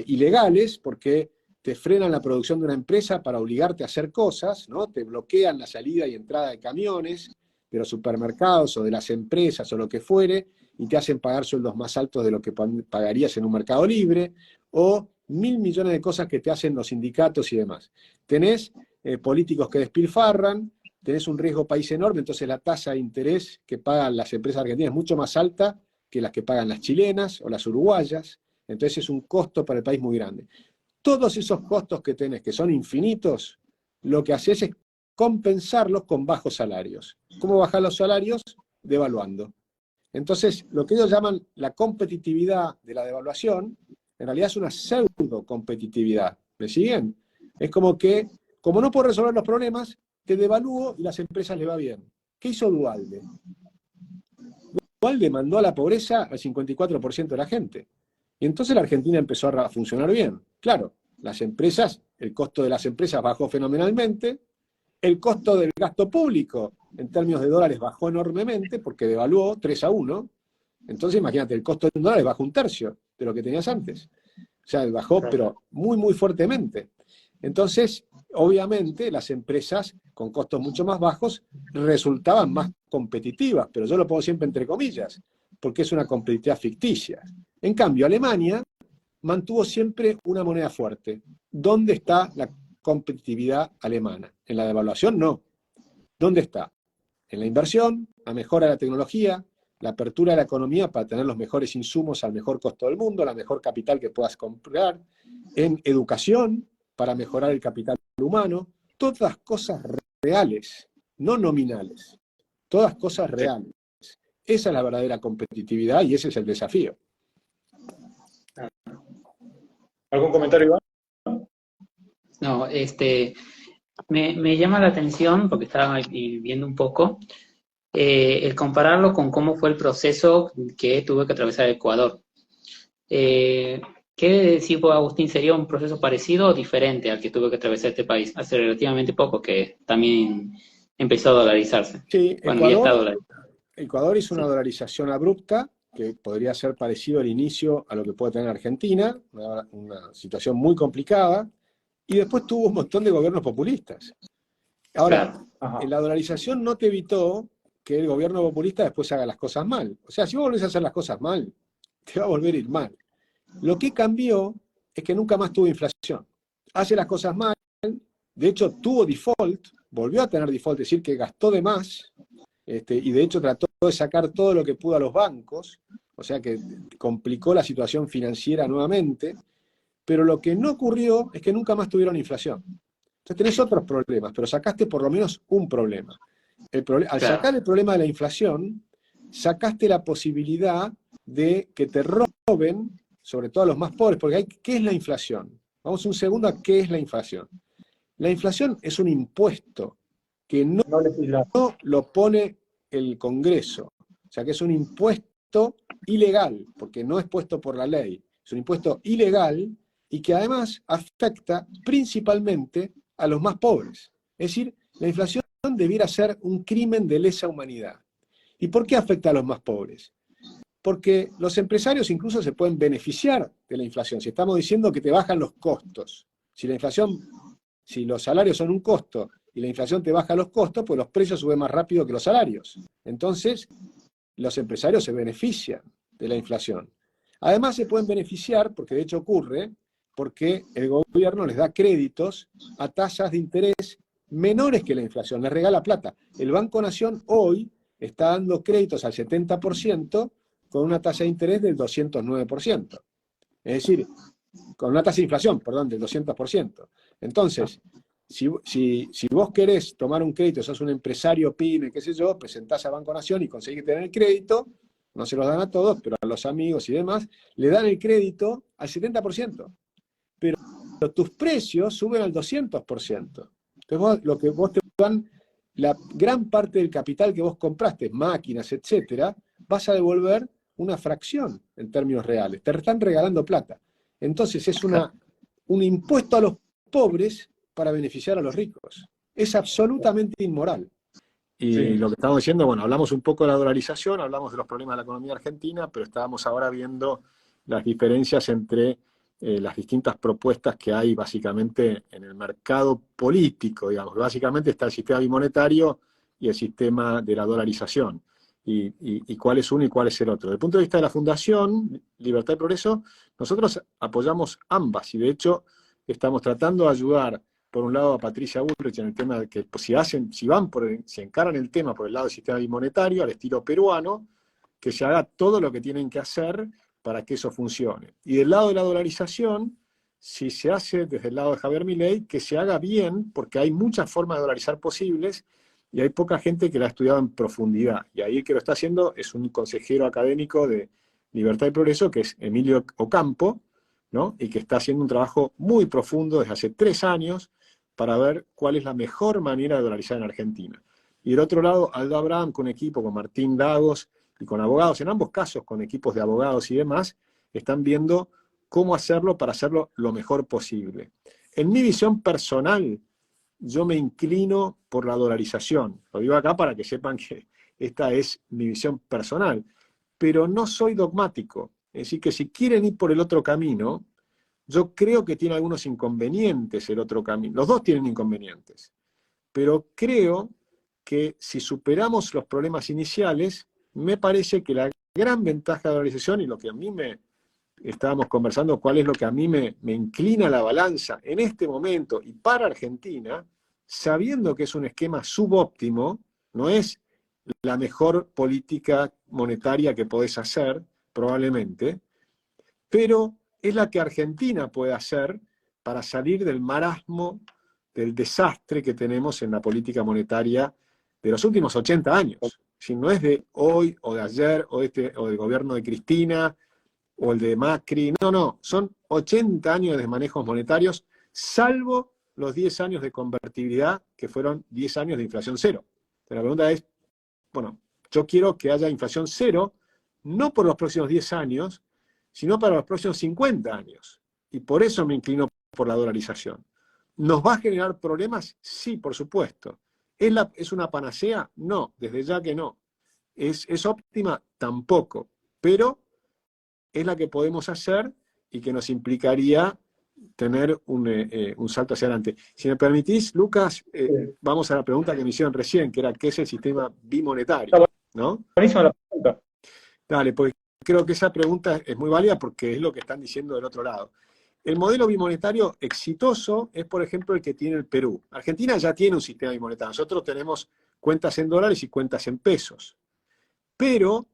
ilegales porque te frenan la producción de una empresa para obligarte a hacer cosas, ¿no? Te bloquean la salida y entrada de camiones de los supermercados o de las empresas o lo que fuere, y te hacen pagar sueldos más altos de lo que pagarías en un mercado libre, o 1.000 millones de cosas que te hacen los sindicatos y demás. Tenés políticos que despilfarran, tenés un riesgo país enorme, entonces la tasa de interés que pagan las empresas argentinas es mucho más alta que las que pagan las chilenas o las uruguayas, entonces es un costo para el país muy grande. Todos esos costos que tenés, que son infinitos, lo que haces es compensarlos con bajos salarios. ¿Cómo bajar los salarios? Devaluando. Entonces, lo que ellos llaman la competitividad de la devaluación, en realidad es una pseudo competitividad. ¿Me siguen? Es como que, como no puedo resolver los problemas, te devalúo y las empresas le va bien. ¿Qué hizo Duhalde? Duhalde mandó a la pobreza al 54% de la gente. Y entonces la Argentina empezó a funcionar bien. Claro, las empresas, el costo de las empresas bajó fenomenalmente, el costo del gasto público en términos de dólares bajó enormemente porque devaluó 3-1. Entonces imagínate, el costo de dólares bajó 1/3 de lo que tenías antes. O sea, bajó, pero muy, muy fuertemente. Entonces, obviamente, las empresas con costos mucho más bajos resultaban más competitivas, pero yo lo pongo siempre entre comillas, porque es una competitividad ficticia. En cambio, Alemania mantuvo siempre una moneda fuerte. ¿Dónde está la competitividad alemana? En la devaluación, no. ¿Dónde está? En la inversión, la mejora de la tecnología, la apertura de la economía para tener los mejores insumos al mejor costo del mundo, la mejor capital que puedas comprar, en educación, para mejorar el capital humano, todas cosas reales, no nominales, todas cosas reales. Esa es la verdadera competitividad y ese es el desafío.
¿Algún comentario, Iván?
No, me llama la atención, porque estaba viendo un poco, el compararlo con cómo fue el proceso que tuvo que atravesar Ecuador. ¿Qué decir, Agustín? ¿Sería un proceso parecido o diferente al que tuvo que atravesar este país? Hace relativamente poco que también empezó a dolarizarse.
Sí,
Bueno, ya está dolarizado.
Ecuador hizo una dolarización abrupta, que podría ser parecido al inicio a lo que puede tener Argentina, una situación muy complicada, y después tuvo un montón de gobiernos populistas. Ahora, la dolarización no te evitó que el gobierno populista después haga las cosas mal. O sea, si vos volvés a hacer las cosas mal, te va a volver a ir mal. Lo que cambió es que nunca más tuvo inflación. Hace las cosas mal, de hecho tuvo default, volvió a tener default, es decir, que gastó de más, y de hecho trató de sacar todo lo que pudo a los bancos, o sea que complicó la situación financiera nuevamente, pero lo que no ocurrió es que nunca más tuvieron inflación. Entonces tenés otros problemas, pero sacaste por lo menos un problema. Al sacar el problema de la inflación, sacaste la posibilidad de que te roben, sobre todo a los más pobres, porque ¿qué es la inflación? Vamos un segundo a qué es la inflación. La inflación es un impuesto que no lo pone el Congreso. O sea que es un impuesto ilegal, porque no es puesto por la ley. Es un impuesto ilegal y que además afecta principalmente a los más pobres. Es decir, la inflación debiera ser un crimen de lesa humanidad. ¿Y por qué afecta a los más pobres? Porque los empresarios incluso se pueden beneficiar de la inflación. Si estamos diciendo que te bajan los costos, si los salarios son un costo y la inflación te baja los costos, pues los precios suben más rápido que los salarios. Entonces, los empresarios se benefician de la inflación. Además, se pueden beneficiar, porque de hecho ocurre, porque el gobierno les da créditos a tasas de interés menores que la inflación, les regala plata. El Banco Nación hoy está dando créditos al 70% con una tasa de interés del 209%. Es decir, con una tasa de inflación, perdón, del 200%. Entonces, si vos querés tomar un crédito, sos un empresario pyme, qué sé yo, presentás a Banco Nación y conseguís tener el crédito, no se los dan a todos, pero a los amigos y demás, le dan el crédito al 70%. Pero tus precios suben al 200%. Entonces lo que vos te dan, la gran parte del capital que vos compraste, máquinas, etcétera, vas a devolver una fracción en términos reales. Te están regalando plata. Entonces es un impuesto a los pobres para beneficiar a los ricos. Es absolutamente inmoral. Y
Sí.
lo que estamos diciendo, bueno, hablamos un poco de la dolarización, hablamos de los problemas de la economía argentina, pero estábamos ahora viendo las diferencias entre las distintas propuestas que hay básicamente en el mercado político, digamos. Básicamente está el sistema bimonetario y el sistema de la dolarización. Y cuál es uno y cuál es el otro. Desde el punto de vista de la Fundación Libertad y Progreso, nosotros apoyamos ambas y de hecho estamos tratando de ayudar por un lado a Patricia Bullrich en el tema de que si encaran el tema por el lado del sistema bimonetario, al estilo peruano, que se haga todo lo que tienen que hacer para que eso funcione. Y del lado de la dolarización, si se hace desde el lado de Javier Milei, que se haga bien, porque hay muchas formas de dolarizar posibles y hay poca gente que la ha estudiado en profundidad. Y ahí el que lo está haciendo es un consejero académico de Libertad y Progreso, que es Emilio Ocampo, ¿no? Y que está haciendo un trabajo muy profundo desde hace 3 años para ver cuál es la mejor manera de dolarizar en Argentina. Y del otro lado, Aldo Abraham, con equipo, con Martín Lagos y con abogados, en ambos casos con equipos de abogados y demás, están viendo cómo hacerlo para hacerlo lo mejor posible. En mi visión personal, yo me inclino por la dolarización. Lo digo acá para que sepan que esta es mi visión personal. Pero no soy dogmático. Es decir, que si quieren ir por el otro camino, yo creo que tiene algunos inconvenientes el otro camino. Los dos tienen inconvenientes. Pero creo que si superamos los problemas iniciales, me parece que la gran ventaja de la dolarización y lo que a mí estábamos conversando, cuál es lo que a mí me inclina la balanza en este momento y para Argentina, sabiendo que es un esquema subóptimo, no es la mejor política monetaria que podés hacer, probablemente, pero es la que Argentina puede hacer para salir del marasmo, del desastre que tenemos en la política monetaria de los últimos 80 años. Si no es de hoy o de ayer o del gobierno de Cristina o el de Macri, no, son 80 años de manejos monetarios, salvo los 10 años de convertibilidad, que fueron 10 años de inflación cero. Pero la pregunta es, bueno, yo quiero que haya inflación cero, no por los próximos 10 años, sino para los próximos 50 años. Y por eso me inclino por la dolarización. ¿Nos va a generar problemas? Sí, por supuesto. ¿Es una panacea? No, desde ya que no. ¿Es óptima? Tampoco. Pero es la que podemos hacer y que nos implicaría tener un salto hacia adelante. Si me permitís, Lucas, vamos a la pregunta que me hicieron recién, que era ¿qué es el sistema bimonetario? ¿No?
Buenísima la pregunta.
Dale, pues creo que esa pregunta es muy válida porque es lo que están diciendo del otro lado. El modelo bimonetario exitoso es, por ejemplo, el que tiene el Perú. Argentina ya tiene un sistema bimonetario. Nosotros tenemos cuentas en dólares y cuentas en pesos. Pero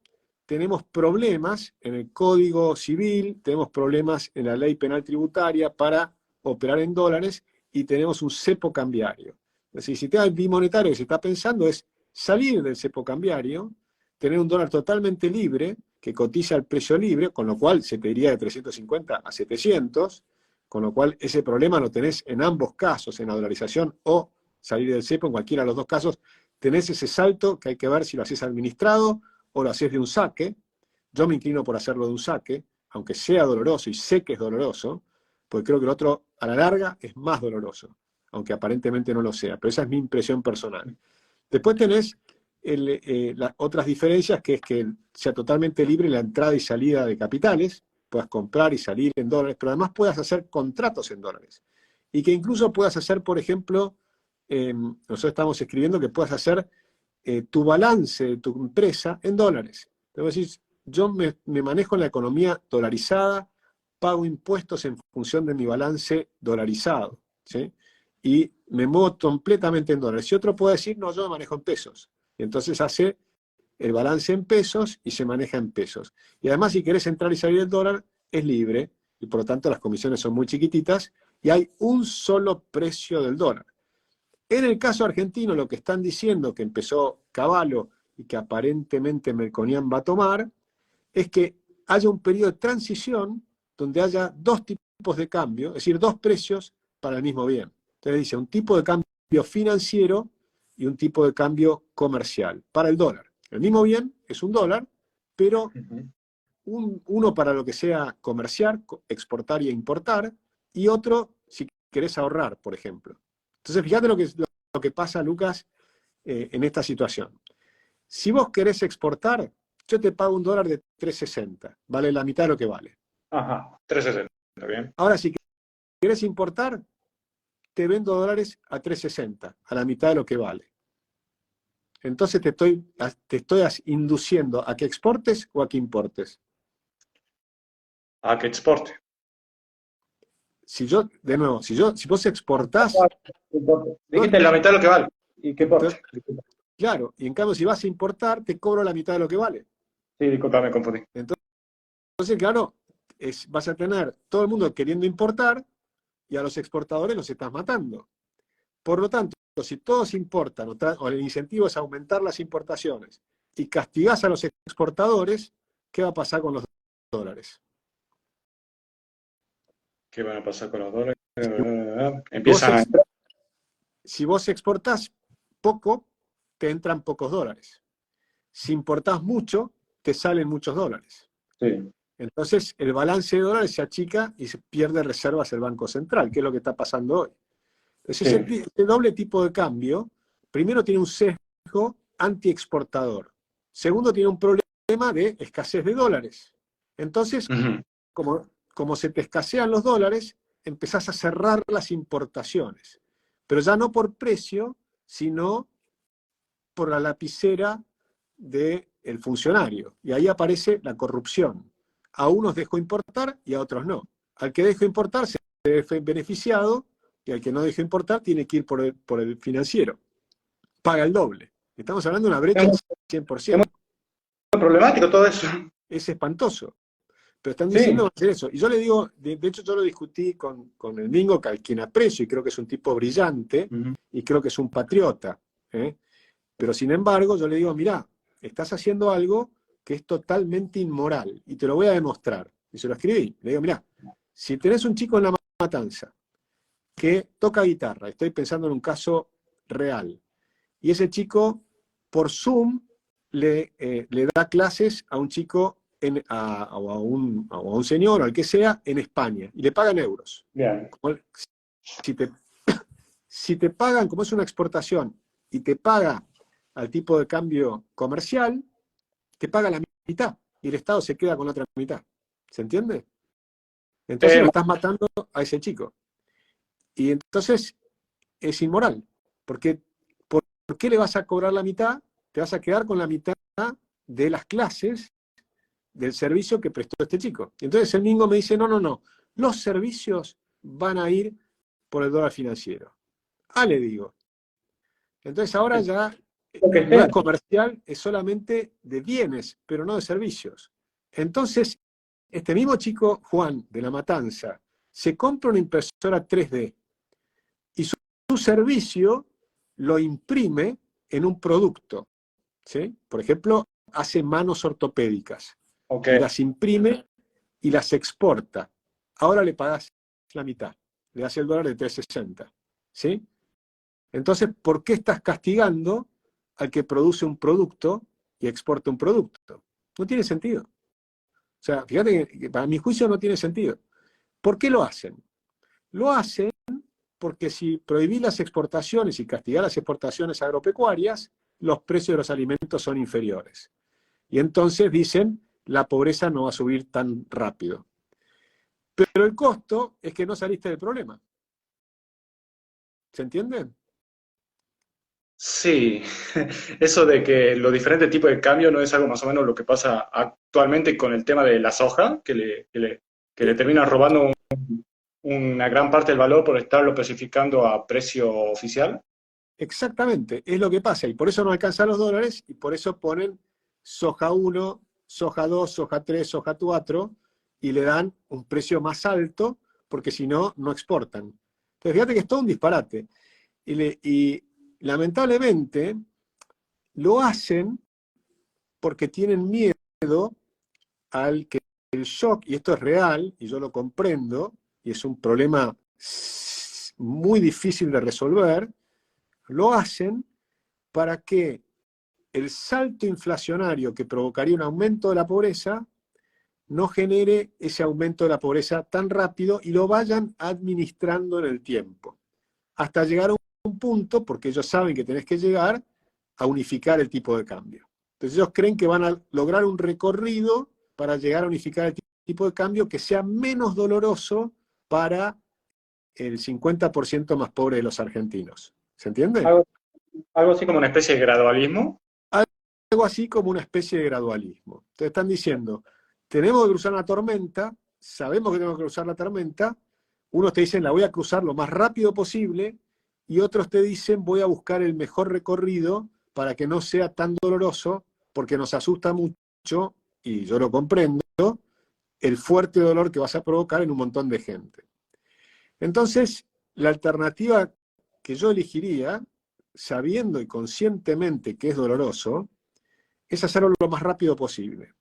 tenemos problemas en el Código Civil, tenemos problemas en la Ley Penal Tributaria para operar en dólares y tenemos un cepo cambiario. Es decir, el sistema bimonetario que se está pensando es salir del cepo cambiario, tener un dólar totalmente libre, que cotiza al precio libre, con lo cual se te iría de 350 a 700, con lo cual ese problema lo tenés en ambos casos, en la dolarización o salir del cepo, en cualquiera de los dos casos, tenés ese salto que hay que ver si lo haces administrado o lo haces de un saque. Yo me inclino por hacerlo de un saque, aunque sea doloroso, y sé que es doloroso, porque creo que el otro, a la larga, es más doloroso, aunque aparentemente no lo sea, pero esa es mi impresión personal. Después tenés las otras diferencias, que es que sea totalmente libre la entrada y salida de capitales, puedas comprar y salir en dólares, pero además puedas hacer contratos en dólares. Y que incluso puedas hacer, por ejemplo, nosotros estamos escribiendo que puedas hacer tu balance de tu empresa en dólares. Debo decir, yo me manejo en la economía dolarizada, pago impuestos en función de mi balance dolarizado, ¿sí? Y me muevo completamente en dólares. Y otro puede decir, no, yo me manejo en pesos. Y entonces hace el balance en pesos y se maneja en pesos. Y además, si querés entrar y salir del dólar, es libre. y por lo tanto las comisiones son muy chiquititas, y hay un solo precio del dólar. En el caso argentino, lo que están diciendo, que empezó Cavallo y que aparentemente Melconian va a tomar, es que haya un periodo de transición donde haya dos tipos de cambio, es decir, dos precios para el mismo bien. Entonces dice, un tipo de cambio financiero y un tipo de cambio comercial para el dólar. El mismo bien es un dólar, pero uno para lo que sea comerciar, exportar y importar, y otro si querés ahorrar, por ejemplo. Entonces, fíjate lo que pasa, Lucas, en esta situación. Si vos querés exportar, yo te pago un dólar de 3.60, vale la mitad de lo que vale.
Ajá, 360, bien.
Ahora, si querés importar, te vendo dólares a 3.60, a la mitad de lo que vale. Entonces te estoy induciendo a que exportes o a que importes.
A que exporte.
Si vos exportás...
Dijiste la mitad de lo que vale. ¿Y qué importa?
Claro, y en cambio si vas a importar, te cobro la mitad de lo que vale.
Sí, disculpa, me confundí.
Entonces claro, vas a tener todo el mundo queriendo importar y a los exportadores los estás matando. Por lo tanto, si todos importan o el incentivo es aumentar las importaciones y castigás a los exportadores, ¿qué va a pasar con los dólares?
¿Qué van a pasar con los dólares? Empiezan a...
Si vos exportás poco, te entran pocos dólares. Si importás mucho, te salen muchos dólares.
Sí.
Entonces, el balance de dólares se achica y se pierde reservas el Banco Central, que es lo que está pasando hoy. Entonces,
Sí.
este doble tipo de cambio, primero tiene un sesgo anti-exportador. Segundo, tiene un problema de escasez de dólares. Entonces, como se te escasean los dólares, empezás a cerrar las importaciones. Pero ya no por precio, sino por la lapicera del funcionario. Y ahí aparece la corrupción. A unos dejo importar y a otros no. Al que dejo importar se ve beneficiado y al que no dejo importar tiene que ir por el financiero. Paga el doble. Estamos hablando de una brecha del 100%.
Es muy problemático todo eso.
Es espantoso. Pero están
Sí.
diciendo hacer eso. Y yo le digo, de hecho yo lo discutí con el Mingo, a quien aprecio y creo que es un tipo brillante y creo que es un patriota. Pero sin embargo, yo le digo, mirá, estás haciendo algo que es totalmente inmoral y te lo voy a demostrar. Y se lo escribí. Le digo, mirá, si tenés un chico en La Matanza que toca guitarra, estoy pensando en un caso real, y ese chico por Zoom le da clases a un chico o a un señor o al que sea en España, y le pagan euros.
Bien.
Si te pagan, como es una exportación, y te paga al tipo de cambio comercial, te paga la mitad, y el Estado se queda con la otra mitad. ¿Se entiende? Entonces lo estás matando a ese chico. Y entonces es inmoral, porque ¿por qué le vas a cobrar la mitad? Te vas a quedar con la mitad de las clases del servicio que prestó este chico. Y entonces el Mingo me dice, no, los servicios van a ir por el dólar financiero. Le digo. Entonces ahora ya no es comercial, es solamente de bienes, pero no de servicios. Entonces, este mismo chico, Juan, de La Matanza, se compra una impresora 3D y su servicio lo imprime en un producto. ¿Sí? Por ejemplo, hace manos ortopédicas.
Okay.
Y las imprime y las exporta. Ahora le pagás la mitad. Le das el dólar de 3.60. ¿Sí? Entonces, ¿por qué estás castigando al que produce un producto y exporta un producto? No tiene sentido. O sea, fíjate que para mi juicio no tiene sentido. ¿Por qué lo hacen? Lo hacen porque si prohibís las exportaciones y castigás las exportaciones agropecuarias, los precios de los alimentos son inferiores. Y entonces dicen, la pobreza no va a subir tan rápido. Pero el costo es que no saliste del problema. ¿Se entiende?
Sí, eso de que los diferentes tipos de cambio no es algo más o menos lo que pasa actualmente con el tema de la soja, que le termina robando una gran parte del valor por estarlo especificando a precio oficial.
Exactamente, es lo que pasa, y por eso no alcanzan los dólares, y por eso ponen soja 1, soja 2, soja 3, soja 4, y le dan un precio más alto, porque si no, no exportan. Entonces, fíjate que es todo un disparate. Y lamentablemente lo hacen porque tienen miedo al que el shock, y esto es real, y yo lo comprendo, y es un problema muy difícil de resolver, lo hacen para que el salto inflacionario que provocaría un aumento de la pobreza no genere ese aumento de la pobreza tan rápido y lo vayan administrando en el tiempo, hasta llegar a un punto, porque ellos saben que tenés que llegar a unificar el tipo de cambio. Entonces ellos creen que van a lograr un recorrido para llegar a unificar el tipo de cambio que sea menos doloroso para el 50% más pobre de los argentinos. ¿Se entiende?
Algo así como una especie de gradualismo.
Algo así como una especie de gradualismo. Entonces están diciendo, tenemos que cruzar una tormenta, sabemos que tenemos que cruzar la tormenta, unos te dicen la voy a cruzar lo más rápido posible, y otros te dicen voy a buscar el mejor recorrido para que no sea tan doloroso, porque nos asusta mucho, y yo lo comprendo, el fuerte dolor que vas a provocar en un montón de gente. Entonces, la alternativa que yo elegiría, sabiendo y conscientemente que es doloroso, es hacerlo lo más rápido posible.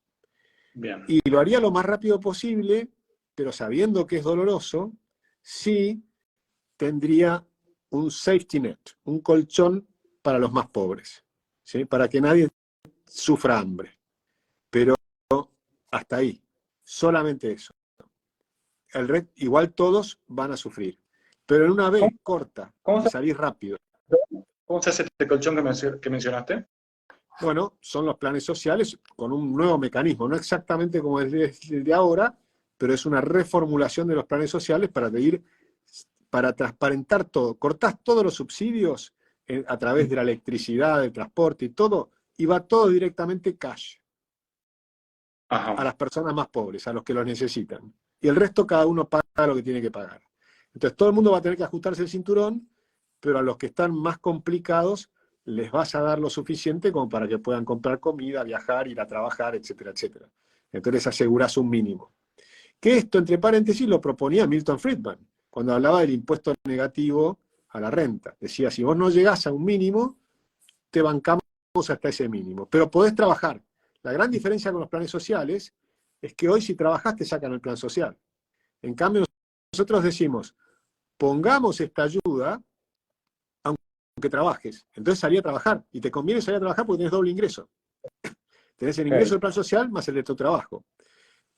Bien.
Y lo haría lo más rápido posible, pero sabiendo que es doloroso, sí tendría un safety net, un colchón para los más pobres, ¿sí? Para que nadie sufra hambre. Pero hasta ahí, solamente eso. Igual todos van a sufrir, pero en una vez corta
¿Cómo
y salir rápido.
cómo se hace este colchón que mencionaste?
Bueno, son los planes sociales con un nuevo mecanismo, no exactamente como el de ahora, pero es una reformulación de los planes sociales para transparentar todo. Cortás todos los subsidios a través de la electricidad, del transporte y todo, y va todo directamente cash a las personas más pobres, a los que los necesitan. Y el resto cada uno paga lo que tiene que pagar. Entonces todo el mundo va a tener que ajustarse el cinturón, pero a los que están más complicados les vas a dar lo suficiente como para que puedan comprar comida, viajar, ir a trabajar, etcétera, etcétera. Entonces asegurás un mínimo. Que esto, entre paréntesis, lo proponía Milton Friedman, cuando hablaba del impuesto negativo a la renta. Decía, si vos no llegás a un mínimo, te bancamos hasta ese mínimo. Pero podés trabajar. La gran diferencia con los planes sociales es que hoy si trabajás te sacan el plan social. En cambio, nosotros decimos, pongamos esta ayuda aunque trabajes. Entonces salí a trabajar. Y te conviene salir a trabajar porque tenés doble ingreso. Tenés el ingreso del plan social más el de tu trabajo.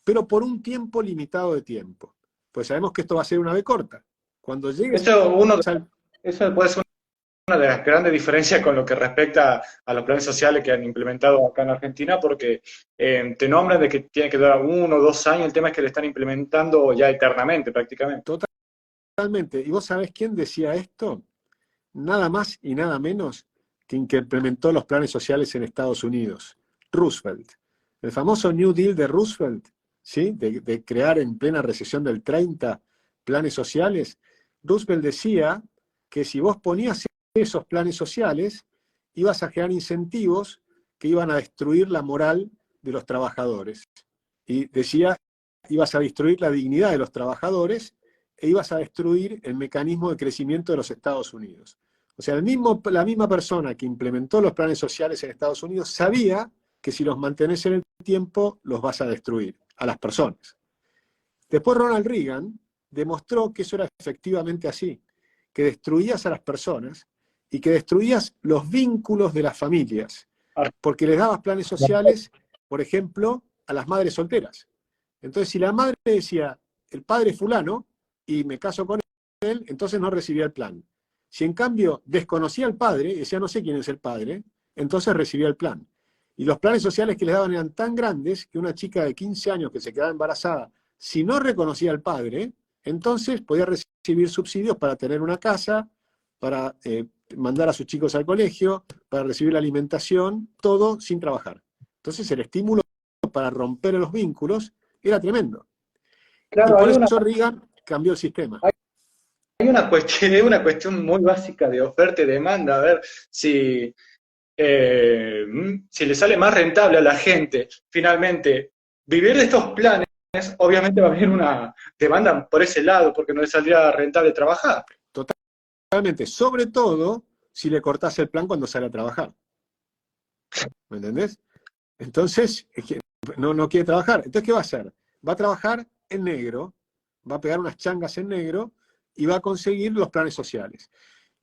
Pero por un tiempo limitado de tiempo. Pues sabemos que esto va a ser una vez corta. Cuando llegues
Eso puede ser una de las grandes diferencias con lo que respecta a los planes sociales que han implementado acá en Argentina, porque te nombran de que tiene que durar 1 o 2 años, el tema es que le están implementando ya eternamente prácticamente.
Totalmente. ¿Y vos sabés quién decía esto? Nada más y nada menos que implementó los planes sociales en Estados Unidos, Roosevelt. El famoso New Deal de Roosevelt, ¿sí? de crear en plena recesión del 30 planes sociales. Roosevelt decía que si vos ponías esos planes sociales, ibas a generar incentivos que iban a destruir la moral de los trabajadores. Y decía, ibas a destruir la dignidad de los trabajadores e ibas a destruir el mecanismo de crecimiento de los Estados Unidos. O sea, la misma persona que implementó los planes sociales en Estados Unidos sabía que si los mantenés en el tiempo, los vas a destruir, a las personas. Después Ronald Reagan demostró que eso era efectivamente así, que destruías a las personas y que destruías los vínculos de las familias, porque les dabas planes sociales, por ejemplo, a las madres solteras. Entonces, si la madre decía, el padre es fulano, y me caso con él, entonces no recibía el plan. Si en cambio desconocía al padre, y decía, no sé quién es el padre, entonces recibía el plan. Y los planes sociales que les daban eran tan grandes que una chica de 15 años que se quedaba embarazada, si no reconocía al padre, entonces podía recibir subsidios para tener una casa, para mandar a sus chicos al colegio, para recibir la alimentación, todo sin trabajar. Entonces el estímulo para romper los vínculos era tremendo.
Claro,
y por eso Reagan cambió el sistema.
Hay una cuestión muy básica de oferta y demanda, a ver si le sale más rentable a la gente finalmente vivir de estos planes obviamente va a haber una demanda por ese lado, porque no les saldría rentable trabajar.
Totalmente, sobre todo si le cortás el plan cuando sale a trabajar. ¿Me entendés? Entonces, es que no quiere trabajar. Entonces, ¿qué va a hacer? Va a trabajar en negro, va a pegar unas changas en negro y va a conseguir los planes sociales.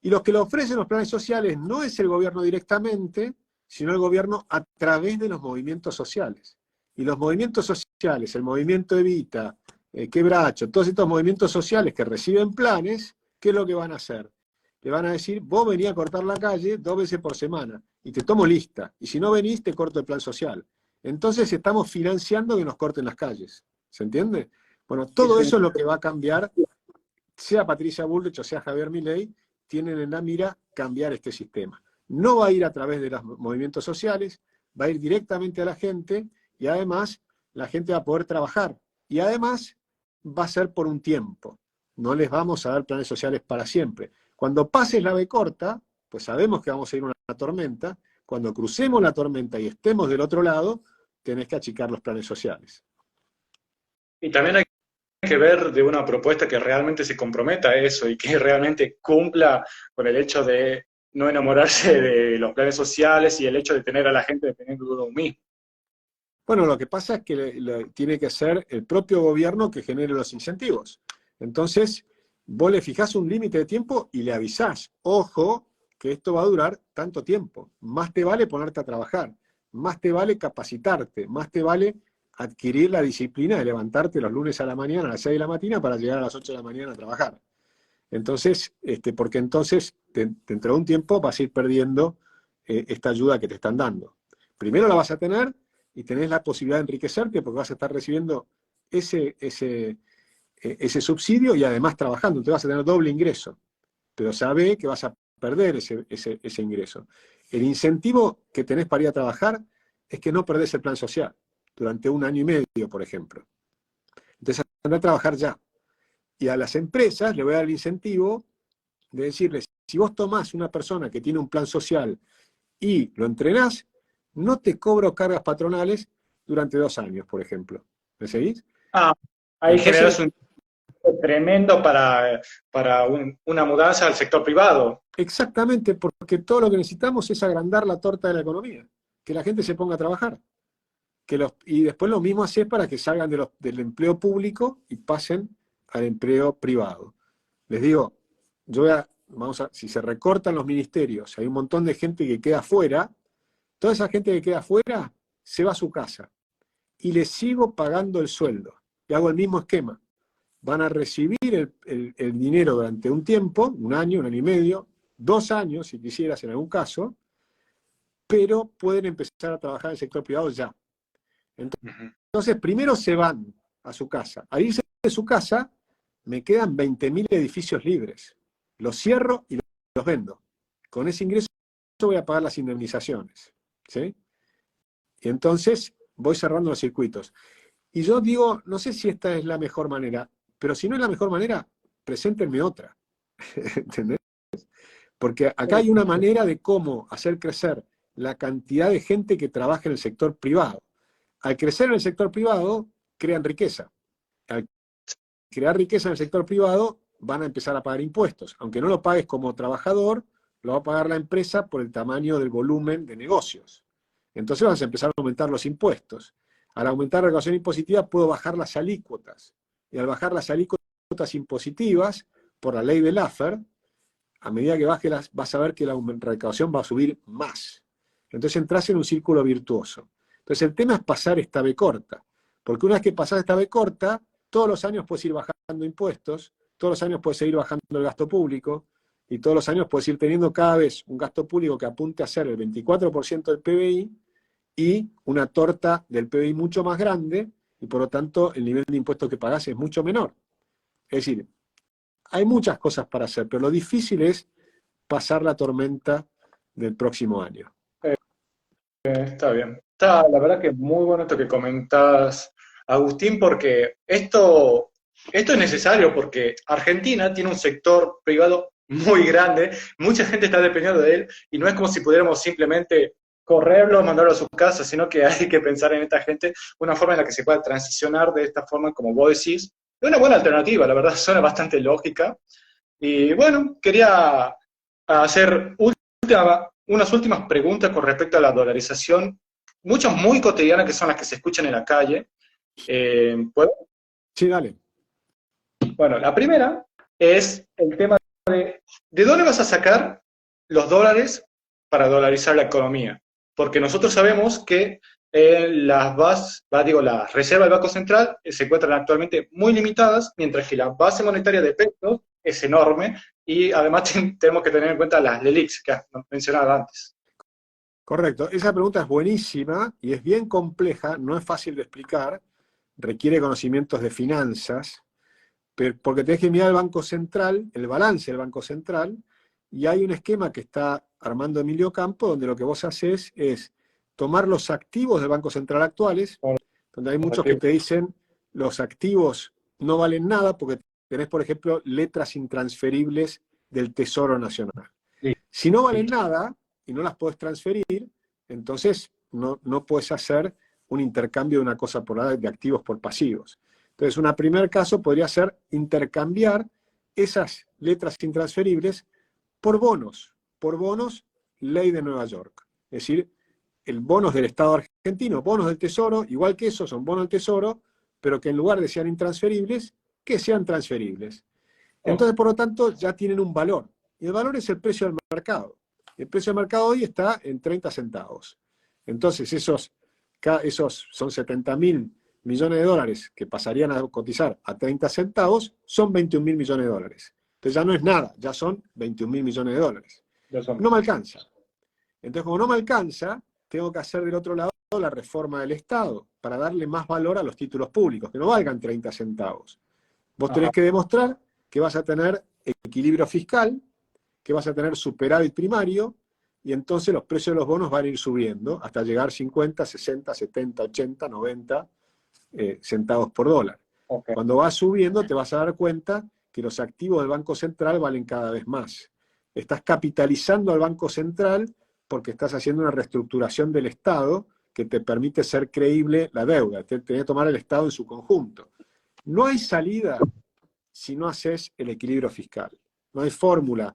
Y los que le ofrecen los planes sociales no es el gobierno directamente, sino el gobierno a través de los movimientos sociales. Y los movimientos sociales, el movimiento Evita, Quebracho, todos estos movimientos sociales que reciben planes, ¿qué es lo que van a hacer? Le van a decir, vos venís a cortar la calle 2 veces por semana y te tomo lista. Y si no venís, te corto el plan social. Entonces estamos financiando que nos corten las calles. ¿Se entiende? Bueno, todo eso es lo que va a cambiar, sea Patricia Bullrich o sea Javier Milei, tienen en la mira cambiar este sistema. No va a ir a través de los movimientos sociales, va a ir directamente a la gente y además la gente va a poder trabajar. Y además va a ser por un tiempo. No les vamos a dar planes sociales para siempre. Cuando pases la B corta, pues sabemos que vamos a ir a una tormenta. Cuando crucemos la tormenta y estemos del otro lado, tenés que achicar los planes sociales.
Y también hay que ver de una propuesta que realmente se comprometa a eso y que realmente cumpla con el hecho de no enamorarse de los planes sociales y el hecho de tener a la gente dependiendo de uno mismo.
Bueno, lo que pasa es que tiene que ser el propio gobierno que genere los incentivos. Entonces, vos le fijás un límite de tiempo y le avisás, ojo, que esto va a durar tanto tiempo. Más te vale ponerte a trabajar, más te vale capacitarte, más te vale adquirir la disciplina de levantarte los lunes a la mañana, a las 6 de la mañana, para llegar a las 8 de la mañana a trabajar. Entonces, porque entonces, dentro de un tiempo vas a ir perdiendo esta ayuda que te están dando. Primero la vas a tener y tenés la posibilidad de enriquecerte porque vas a estar recibiendo ese subsidio y además trabajando. Entonces vas a tener doble ingreso. Pero sabe que vas a perder ese ingreso. El incentivo que tenés para ir a trabajar es que no perdés el plan social durante 1 año y medio, por ejemplo. Entonces, andá a trabajar ya. Y a las empresas le voy a dar el incentivo de decirles, si vos tomás una persona que tiene un plan social y lo entrenás, no te cobro cargas patronales durante 2 años, por ejemplo. ¿Me seguís?
Ah, ahí generas un tremendo para una mudanza al sector privado.
Exactamente, porque todo lo que necesitamos es agrandar la torta de la economía, que la gente se ponga a trabajar. Y después lo mismo haces para que salgan del empleo público y pasen al empleo privado. Les digo, si se recortan los ministerios, hay un montón de gente que queda afuera, toda esa gente que queda afuera se va a su casa y les sigo pagando el sueldo. Y hago el mismo esquema. Van a recibir el dinero durante un tiempo, 1 año, 1 año y medio, 2 años, si quisieras en algún caso, pero pueden empezar a trabajar en el sector privado ya. Entonces, primero se van a su casa. Al irse de su casa, me quedan 20.000 edificios libres. Los cierro y los vendo. Con ese ingreso voy a pagar las indemnizaciones. ¿Sí? Y entonces voy cerrando los circuitos. Y yo digo, no sé si esta es la mejor manera, pero si no es la mejor manera, preséntenme otra. ¿Entendés? Porque acá hay una manera de cómo hacer crecer la cantidad de gente que trabaja en el sector privado. Al crecer en el sector privado, crean riqueza. Al crear riqueza en el sector privado, van a empezar a pagar impuestos. Aunque no lo pagues como trabajador, lo va a pagar la empresa por el tamaño del volumen de negocios. Entonces vas a empezar a aumentar los impuestos. Al aumentar la recaudación impositiva, puedo bajar las alícuotas. Y al bajar las alícuotas impositivas, por la ley de Laffer, a medida que baje vas a ver que la recaudación va a subir más. Entonces entras en un círculo virtuoso. Entonces el tema es pasar esta B corta, porque una vez que pasás esta B corta, todos los años puedes ir bajando impuestos, todos los años puedes seguir bajando el gasto público, y todos los años puedes ir teniendo cada vez un gasto público que apunte a ser el 24% del PBI, y una torta del PBI mucho más grande, y por lo tanto el nivel de impuestos que pagás es mucho menor. Es decir, hay muchas cosas para hacer, pero lo difícil es pasar la tormenta del próximo año.
Está bien. Está, la verdad que es muy bueno esto que comentás, Agustín, porque esto es necesario porque Argentina tiene un sector privado muy grande, mucha gente está dependiendo de él, y no es como si pudiéramos simplemente correrlo, mandarlo a su casa, sino que hay que pensar en esta gente, una forma en la que se pueda transicionar de esta forma, como vos decís. Es una buena alternativa, la verdad, suena bastante lógica. Y bueno, quería hacer unas últimas preguntas con respecto a la dolarización, muchas muy cotidianas que son las que se escuchan en la calle. ¿Puedo?
Sí, dale.
Bueno, la primera es el tema ¿de dónde vas a sacar los dólares para dolarizar la economía? Porque nosotros sabemos que las reservas del Banco Central se encuentran actualmente muy limitadas, mientras que la base monetaria de pesos es enorme y además tenemos que tener en cuenta las LELIQs que has mencionado antes.
Correcto. Esa pregunta es buenísima y es bien compleja, no es fácil de explicar, requiere conocimientos de finanzas, porque tenés que mirar el Banco Central, el balance del Banco Central, y hay un esquema que está armando Emilio Campo, donde lo que vos haces es tomar los activos del Banco Central actuales, donde hay muchos que te dicen los activos no valen nada porque tenés, por ejemplo, letras intransferibles del Tesoro Nacional.
Sí.
Si no valen nada y no las podés transferir, entonces no puedes hacer un intercambio de una cosa por otra, de activos por pasivos. Entonces, un primer caso podría ser intercambiar esas letras intransferibles por bonos ley de Nueva York. Es decir, el bonos del Estado argentino, bonos del Tesoro, igual que esos son bonos del Tesoro, pero que en lugar de sean intransferibles, que sean transferibles. Entonces, por lo tanto, ya tienen un valor. Y el valor es el precio del mercado. El precio del mercado hoy está en 30 centavos. Entonces, esos son 70.000 millones de dólares que pasarían a cotizar a 30 centavos, son 21.000 millones de dólares. Entonces ya no es nada, ya son 21.000 millones de dólares. No me alcanza. Entonces, como no me alcanza, tengo que hacer del otro lado la reforma del Estado para darle más valor a los títulos públicos, que no valgan 30 centavos. Vos tenés que demostrar que vas a tener equilibrio fiscal, que vas a tener superávit primario, y entonces los precios de los bonos van a ir subiendo hasta llegar 50, 60, 70, 80, 90 centavos por dólar.
Okay.
Cuando vas subiendo te vas a dar cuenta que los activos del Banco Central valen cada vez más. Estás capitalizando al Banco Central porque estás haciendo una reestructuración del Estado que te permite ser creíble la deuda, tenés que tomar el Estado en su conjunto. No hay salida si no haces el equilibrio fiscal. No hay fórmula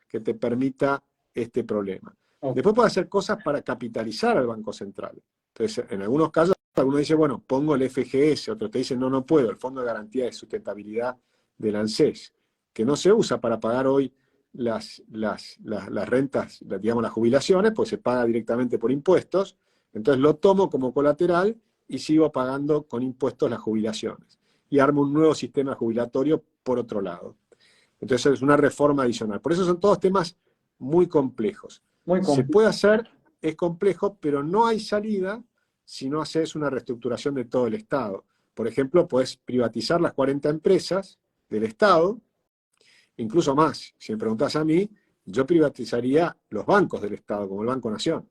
que te permita este problema. Okay. Después puedes hacer cosas para capitalizar al Banco Central. Entonces, en algunos casos, alguno dice, bueno, pongo el FGS, otro te dice, no puedo, el Fondo de Garantía de Sustentabilidad del ANSES, que no se usa para pagar hoy las rentas, digamos, las jubilaciones, pues se paga directamente por impuestos, entonces lo tomo como colateral y sigo pagando con impuestos las jubilaciones. Y armo un nuevo sistema jubilatorio por otro lado. Entonces es una reforma adicional. Por eso son todos temas muy complejos. Se puede hacer, es complejo, pero no hay salida si no haces una reestructuración de todo el Estado. Por ejemplo, puedes privatizar las 40 empresas del Estado, incluso más. Si me preguntás a mí, yo privatizaría los bancos del Estado, como el Banco Nación.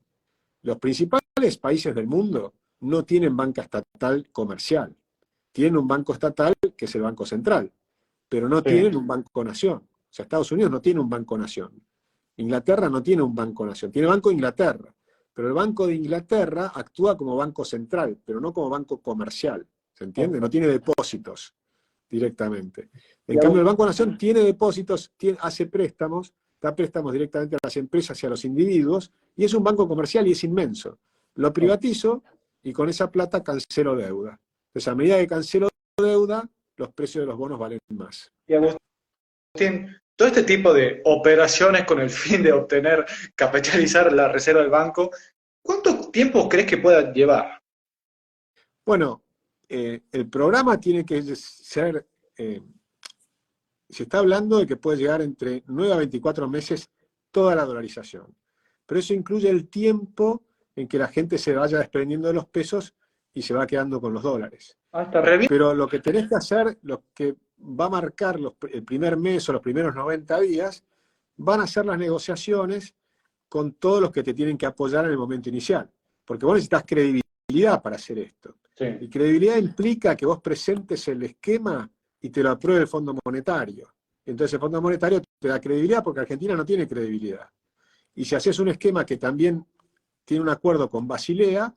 Los principales países del mundo no tienen banca estatal comercial. Tienen un banco estatal, que es el Banco Central, pero no tienen un Banco Nación. O sea, Estados Unidos no tiene un Banco Nación. Inglaterra no tiene un Banco Nación. Tiene Banco de Inglaterra. Pero el Banco de Inglaterra actúa como banco central, pero no como banco comercial. ¿Se entiende? No tiene depósitos directamente. En cambio, el Banco Nación tiene depósitos, hace préstamos, da préstamos directamente a las empresas y a los individuos, y es un banco comercial y es inmenso. Lo privatizo y con esa plata cancelo deuda. Entonces, a medida que cancelo deuda, los precios de los bonos valen más.
Y Agustín, todo este tipo de operaciones con el fin de capitalizar la reserva del banco, ¿cuánto tiempo crees que pueda llevar?
Bueno, el programa tiene que ser, se está hablando de que puede llegar entre 9 a 24 meses toda la dolarización. Pero eso incluye el tiempo en que la gente se vaya desprendiendo de los pesos y se va quedando con los dólares. Pero lo que tenés que hacer, lo que va a marcar el primer mes o los primeros 90 días, van a ser las negociaciones con todos los que te tienen que apoyar en el momento inicial. Porque vos necesitas credibilidad para hacer esto. Sí. Y credibilidad implica que vos presentes el esquema y te lo apruebe el Fondo Monetario. Entonces el Fondo Monetario te da credibilidad porque Argentina no tiene credibilidad. Y si haces un esquema que también tiene un acuerdo con Basilea,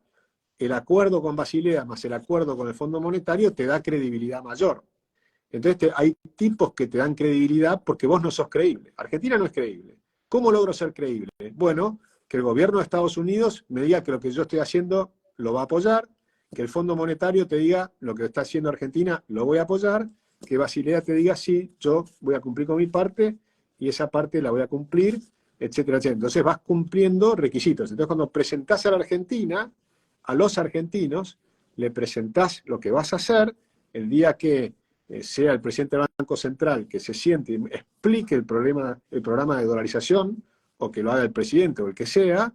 el acuerdo con Basilea más el acuerdo con el Fondo Monetario te da credibilidad mayor. Entonces hay tipos que te dan credibilidad porque vos no sos creíble. Argentina no es creíble. ¿Cómo logro ser creíble? Bueno, que el gobierno de Estados Unidos me diga que lo que yo estoy haciendo lo va a apoyar, que el Fondo Monetario te diga lo que está haciendo Argentina lo voy a apoyar, que Basilea te diga sí, yo voy a cumplir con mi parte y esa parte la voy a cumplir, etcétera, etcétera. Entonces vas cumpliendo requisitos. Entonces cuando presentás a la Argentina, a los argentinos, le presentás lo que vas a hacer el día que sea el presidente del Banco Central que se siente y explique el programa de dolarización, o que lo haga el presidente o el que sea,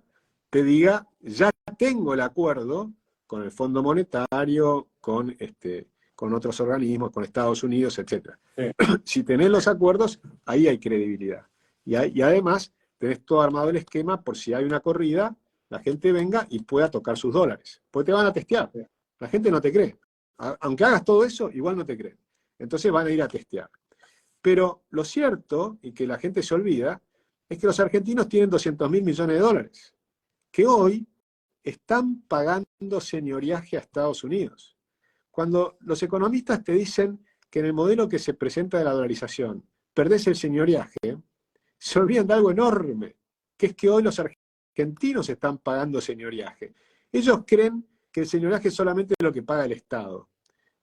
te diga, ya tengo el acuerdo con el Fondo Monetario, con otros organismos, con Estados Unidos, etc. Sí. Si tenés los acuerdos, ahí hay credibilidad. Y además, tenés todo armado el esquema por si hay una corrida, la gente venga y pueda tocar sus dólares. Porque te van a testear. La gente no te cree. Aunque hagas todo eso, igual no te creen. Entonces van a ir a testear. Pero lo cierto, y que la gente se olvida, es que los argentinos tienen 200.000 millones de dólares, que hoy están pagando señoriaje a Estados Unidos. Cuando los economistas te dicen que en el modelo que se presenta de la dolarización perdés el señoriaje, se olvidan de algo enorme, que es que hoy los argentinos están pagando señoriaje. Ellos creen que el señoriaje es solamente lo que paga el Estado.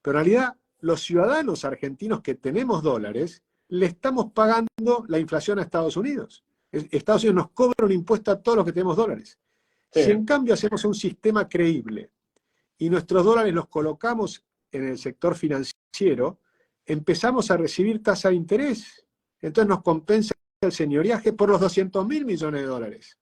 Pero en realidad, los ciudadanos argentinos que tenemos dólares, le estamos pagando la inflación a Estados Unidos. Estados Unidos nos cobra un impuesto a todos los que tenemos dólares. Sí. Si en cambio hacemos un sistema creíble y nuestros dólares los colocamos en el sector financiero, empezamos a recibir tasa de interés. Entonces nos compensa el señoriaje por los 200.000 millones de dólares.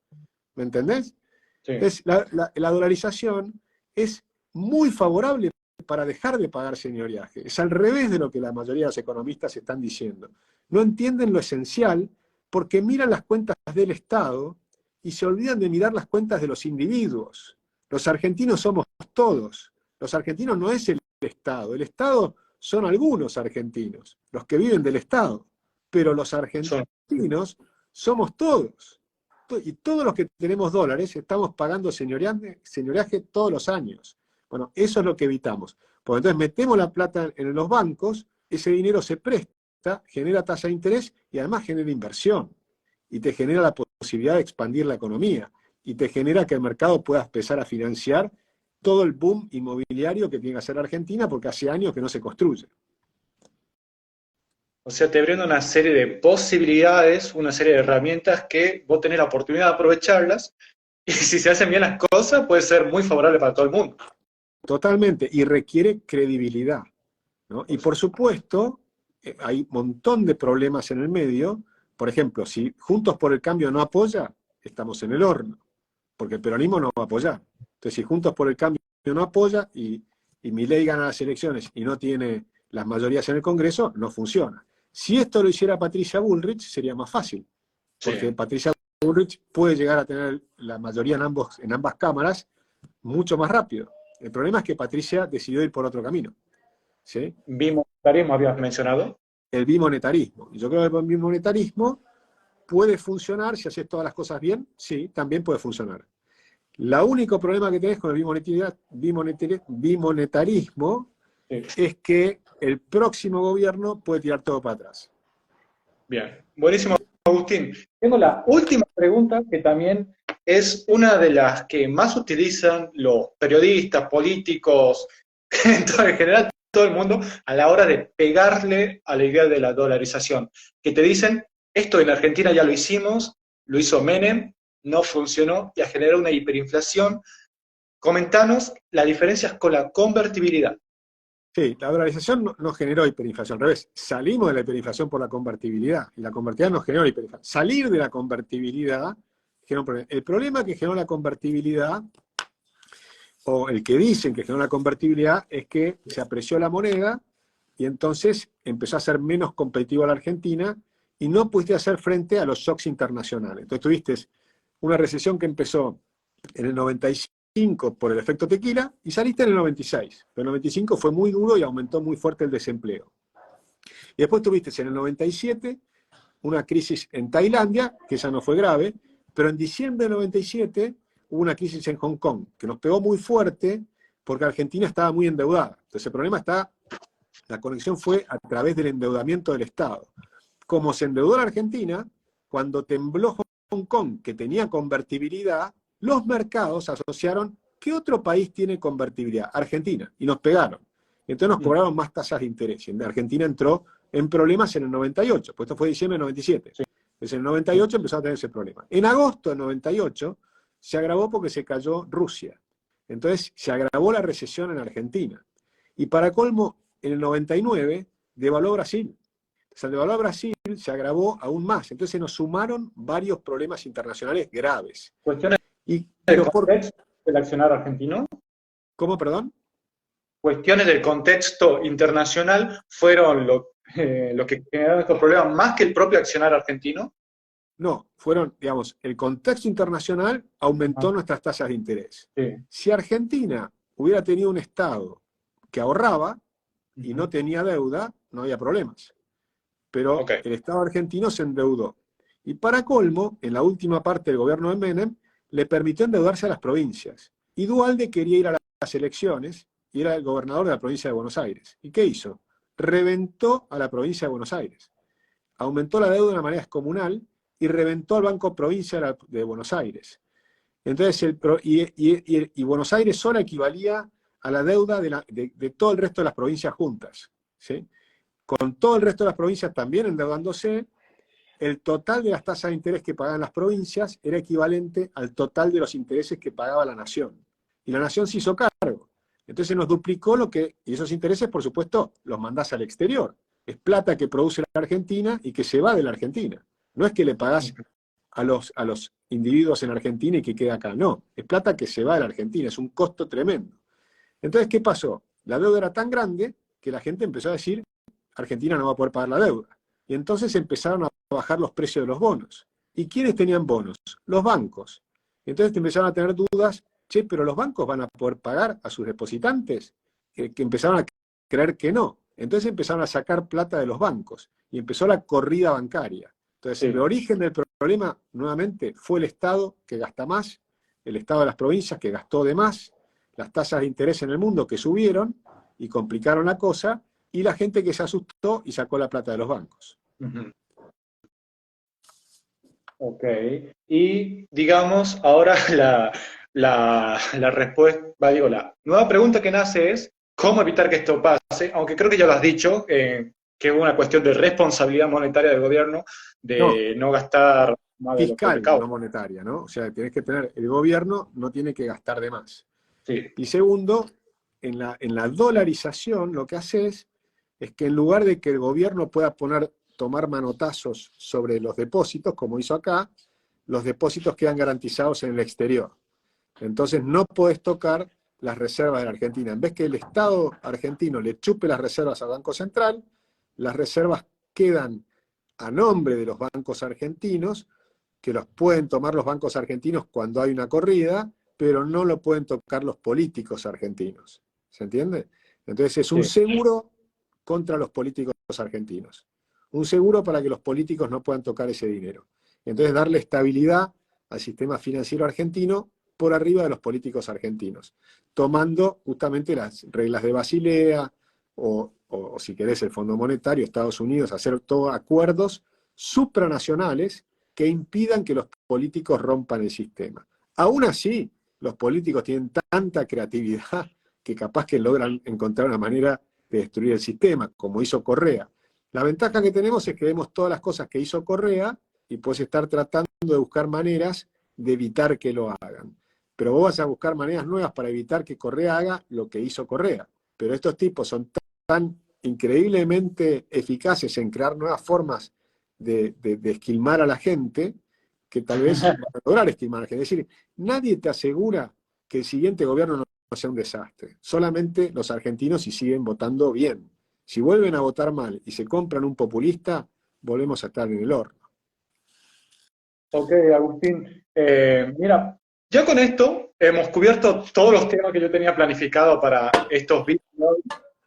¿Me entendés? Sí. Entonces, la dolarización es muy favorable para dejar de pagar señoriaje. Es al revés de lo que la mayoría de los economistas están diciendo. No entienden lo esencial porque miran las cuentas del Estado y se olvidan de mirar las cuentas de los individuos. Los argentinos somos todos. Los argentinos no es el Estado. El Estado son algunos argentinos, los que viven del Estado. Pero los argentinos somos todos. Y todos los que tenemos dólares estamos pagando señoriaje todos los años. Bueno, eso es lo que evitamos. Porque entonces metemos la plata en los bancos, ese dinero se presta, genera tasa de interés y además genera inversión. Y te genera la posibilidad de expandir la economía. Y te genera que el mercado pueda empezar a financiar todo el boom inmobiliario que tiene que hacer Argentina porque hace años que no se construye.
O sea, te brinda una serie de posibilidades, una serie de herramientas que vos tenés la oportunidad de aprovecharlas y si se hacen bien las cosas puede ser muy favorable para todo el mundo.
Totalmente, y requiere credibilidad, ¿no? Y por supuesto, hay un montón de problemas en el medio. Por ejemplo, si Juntos por el Cambio no apoya, estamos en el horno, porque el peronismo no va a apoyar. Entonces, si Juntos por el Cambio no apoya y Milei gana las elecciones y no tiene las mayorías en el Congreso, no funciona. Si esto lo hiciera Patricia Bullrich, sería más fácil, porque sí. Patricia Bullrich puede llegar a tener la mayoría en ambas cámaras mucho más rápido. El problema es que Patricia decidió ir por otro camino. ¿Sí?
¿Bimonetarismo habías mencionado?
El bimonetarismo. Yo creo que el bimonetarismo puede funcionar, si haces todas las cosas bien, sí, también puede funcionar. El único problema que tenés con el bimonetarismo sí. Es que el próximo gobierno puede tirar todo para atrás.
Bien, buenísimo, Agustín. Tengo la última pregunta, que también es una de las que más utilizan los periodistas, políticos, en general todo el mundo, a la hora de pegarle a la idea de la dolarización. Que te dicen, esto en Argentina ya lo hicimos, lo hizo Menem, no funcionó y ha generado una hiperinflación. Comentanos las diferencias con la convertibilidad.
Sí, la dolarización no generó hiperinflación, al revés, salimos de la hiperinflación por la convertibilidad, y la convertibilidad nos generó hiperinflación. Salir de la convertibilidad generó un problema. El problema que generó la convertibilidad, o el que dicen que generó la convertibilidad, es que se apreció la moneda, y entonces empezó a ser menos competitiva la Argentina, y no pudiste hacer frente a los shocks internacionales. Entonces tuviste una recesión que empezó en el 95, por el efecto tequila, y saliste en el 96. Pero el 95 fue muy duro y aumentó muy fuerte el desempleo. Y después tuviste en el 97 una crisis en Tailandia, que esa no fue grave, pero en diciembre del 97 hubo una crisis en Hong Kong, que nos pegó muy fuerte porque Argentina estaba muy endeudada. Entonces el problema está, la conexión fue a través del endeudamiento del Estado. Como se endeudó la Argentina, cuando tembló Hong Kong, que tenía convertibilidad, los mercados asociaron, ¿qué otro país tiene convertibilidad? Argentina, y nos pegaron. Entonces nos cobraron más tasas de interés. Y Argentina entró en problemas en el 98, pues esto fue diciembre del 97.
Sí.
Entonces en el 98 empezó a tener ese problema. En agosto del 98 se agravó porque se cayó Rusia. Entonces se agravó la recesión en Argentina. Y para colmo, en el 99 devaluó Brasil. O sea, al devaluar Brasil se agravó aún más. Entonces se nos sumaron varios problemas internacionales graves.
¿Cuestiones del
Pero
contexto del accionar argentino?
¿Cómo, perdón?
Cuestiones del contexto internacional fueron lo que generaron estos problemas más que el propio accionar argentino.
No, fueron, digamos, el contexto internacional aumentó nuestras tasas de interés.
Sí.
Si Argentina hubiera tenido un Estado que ahorraba y no tenía deuda, no había problemas. Pero el Estado argentino se endeudó. Y para colmo, en la última parte del gobierno de Menem, le permitió endeudarse a las provincias. Y Duhalde quería ir a las elecciones y era el gobernador de la provincia de Buenos Aires. ¿Y qué hizo? Reventó a la provincia de Buenos Aires. Aumentó la deuda de una manera descomunal y reventó al Banco Provincia de Buenos Aires. Entonces, y Buenos Aires sola equivalía a la deuda de todo el resto de las provincias juntas, ¿sí? Con todo el resto de las provincias también endeudándose, el total de las tasas de interés que pagaban las provincias era equivalente al total de los intereses que pagaba la nación. Y la nación se hizo cargo. Entonces nos duplicó y esos intereses, por supuesto, los mandás al exterior. Es plata que produce la Argentina y que se va de la Argentina. No es que le pagás a los individuos en Argentina y que queda acá. No, es plata que se va de la Argentina, es un costo tremendo. Entonces, ¿qué pasó? La deuda era tan grande que la gente empezó a decir, Argentina no va a poder pagar la deuda. Y entonces empezaron a bajar los precios de los bonos. ¿Y quiénes tenían bonos? Los bancos. Entonces empezaron a tener dudas, che, pero los bancos van a poder pagar a sus depositantes, que empezaron a creer que no. Entonces empezaron a sacar plata de los bancos y empezó la corrida bancaria. Entonces el origen del problema, nuevamente, fue el Estado que gasta más, el Estado de las provincias que gastó de más, las tasas de interés en el mundo que subieron y complicaron la cosa, y la gente que se asustó y sacó la plata de los bancos.
Ok. Y digamos, ahora la respuesta, digo, la nueva pregunta que nace es, ¿cómo evitar que esto pase? Aunque creo que ya lo has dicho, que es una cuestión de responsabilidad monetaria del gobierno, de no gastar más de
fiscal,
lo que
no monetaria, ¿no? O sea, tenés que tener, el gobierno no tiene que gastar de más.
Sí.
Y segundo, en la dolarización lo que haces es que en lugar de que el gobierno pueda tomar manotazos sobre los depósitos, como hizo acá, los depósitos quedan garantizados en el exterior. Entonces no podés tocar las reservas de la Argentina. En vez que el Estado argentino le chupe las reservas al Banco Central, las reservas quedan a nombre de los bancos argentinos, que los pueden tomar los bancos argentinos cuando hay una corrida, pero no lo pueden tocar los políticos argentinos. ¿Se entiende? Entonces es un seguro contra los políticos argentinos. Un seguro para que los políticos no puedan tocar ese dinero. Entonces darle estabilidad al sistema financiero argentino por arriba de los políticos argentinos, tomando justamente las reglas de Basilea o si querés el Fondo Monetario, Estados Unidos, hacer todos acuerdos supranacionales que impidan que los políticos rompan el sistema. Aún así, los políticos tienen tanta creatividad que capaz que logran encontrar una manera de destruir el sistema, como hizo Correa. La ventaja que tenemos es que vemos todas las cosas que hizo Correa y puedes estar tratando de buscar maneras de evitar que lo hagan. Pero vos vas a buscar maneras nuevas para evitar que Correa haga lo que hizo Correa. Pero estos tipos son tan increíblemente eficaces en crear nuevas formas de esquilmar a la gente, que tal vez van a lograr esquilmar a la gente. Es decir, nadie te asegura que el siguiente gobierno no sea un desastre. Solamente los argentinos si siguen votando bien. Si vuelven a votar mal y se compran un populista, volvemos a estar en el horno.
Ok, Agustín. Mira, ya con esto hemos cubierto todos los temas que yo tenía planificado para estos vídeos.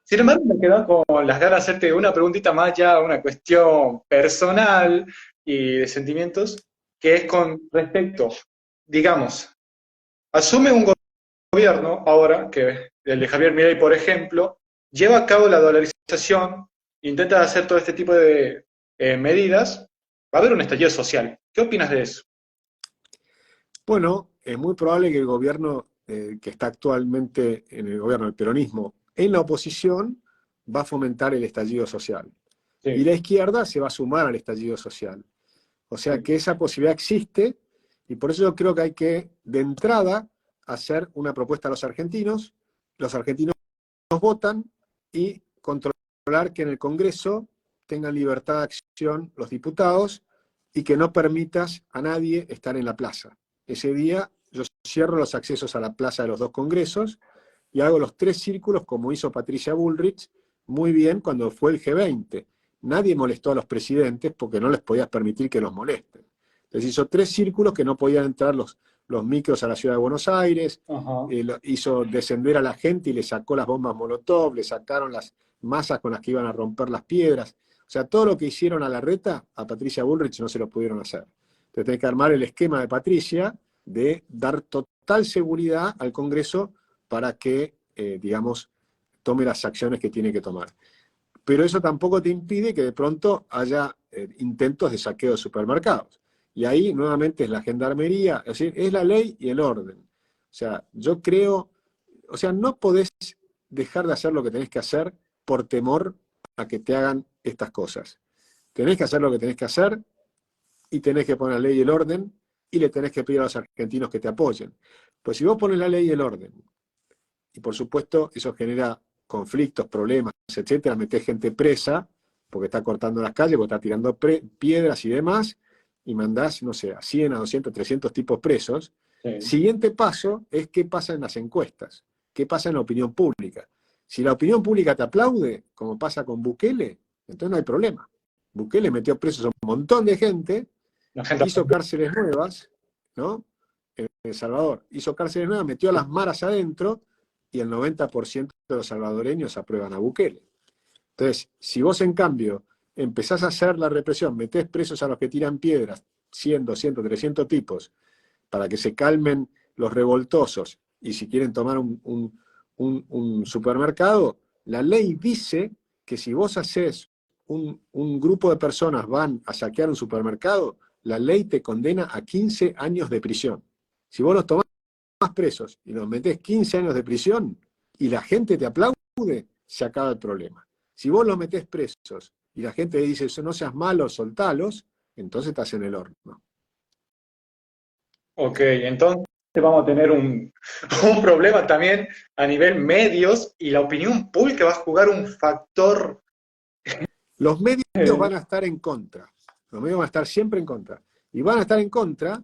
Sin embargo, me quedo con las ganas de hacerte una preguntita más, ya una cuestión personal y de sentimientos, que es con respecto, digamos, asume un gobierno ahora, que el de Javier Milei, por ejemplo, lleva a cabo la dolarización, intenta hacer todo este tipo de medidas, va a haber un estallido social. ¿Qué opinas de eso?
Bueno, es muy probable que el gobierno que está actualmente en el gobierno del peronismo en la oposición va a fomentar el estallido social. Y
Sí,
la izquierda se va a sumar al estallido social. O sea que esa posibilidad existe y por eso yo creo que hay que, de entrada, hacer una propuesta a los argentinos votan y controlar que en el Congreso tengan libertad de acción los diputados y que no permitas a nadie estar en la plaza. Ese día yo cierro los accesos a la plaza de los dos congresos y hago los 3 círculos como hizo Patricia Bullrich muy bien cuando fue el G20. Nadie molestó a los presidentes porque no les podías permitir que los molesten. Entonces hizo 3 círculos que no podían entrar los micros a la ciudad de Buenos Aires,
ajá.
hizo descender a la gente y le sacó las bombas Molotov, le sacaron las masas con las que iban a romper las piedras. O sea, todo lo que hicieron a Larreta, a Patricia Bullrich no se lo pudieron hacer. Entonces tenés que armar el esquema de Patricia de dar total seguridad al Congreso para que, digamos, tome las acciones que tiene que tomar. Pero eso tampoco te impide que de pronto haya intentos de saqueo de supermercados. Y ahí nuevamente es la gendarmería, es decir, es la ley y el orden. O sea, yo creo, o sea, no podés dejar de hacer lo que tenés que hacer por temor a que te hagan estas cosas. Tenés que hacer lo que tenés que hacer y tenés que poner la ley y el orden y le tenés que pedir a los argentinos que te apoyen. Pues si vos pones la ley y el orden, y por supuesto eso genera conflictos, problemas, etcétera, metés gente presa, porque está cortando las calles, porque está tirando piedras y demás, y mandás, no sé, a 100, a 200, 300 tipos presos.
Sí.
Siguiente paso es qué pasa en las encuestas, qué pasa en la opinión pública. Si la opinión pública te aplaude, como pasa con Bukele, entonces no hay problema. Bukele metió presos a un montón de gente,
La gente
hizo cárceles nuevas, ¿no? En El Salvador, hizo cárceles nuevas, metió a las maras adentro y el 90% de los salvadoreños aprueban a Bukele. Entonces, si vos en cambio empezás a hacer la represión, metés presos a los que tiran piedras, 100, 200, 300 tipos, para que se calmen los revoltosos y si quieren tomar un supermercado, la ley dice que si vos haces un grupo de personas van a saquear un supermercado, la ley te condena a 15 años de prisión. Si vos los tomás presos y los metés 15 años de prisión y la gente te aplaude, se acaba el problema. Si vos los metés presos y la gente dice, no seas malo, soltalos, entonces estás en el horno.
Ok, entonces vamos a tener un problema también a nivel medios y la opinión pública va a jugar un factor.
Los medios van a estar en contra. Los medios van a estar siempre en contra. Y van a estar en contra,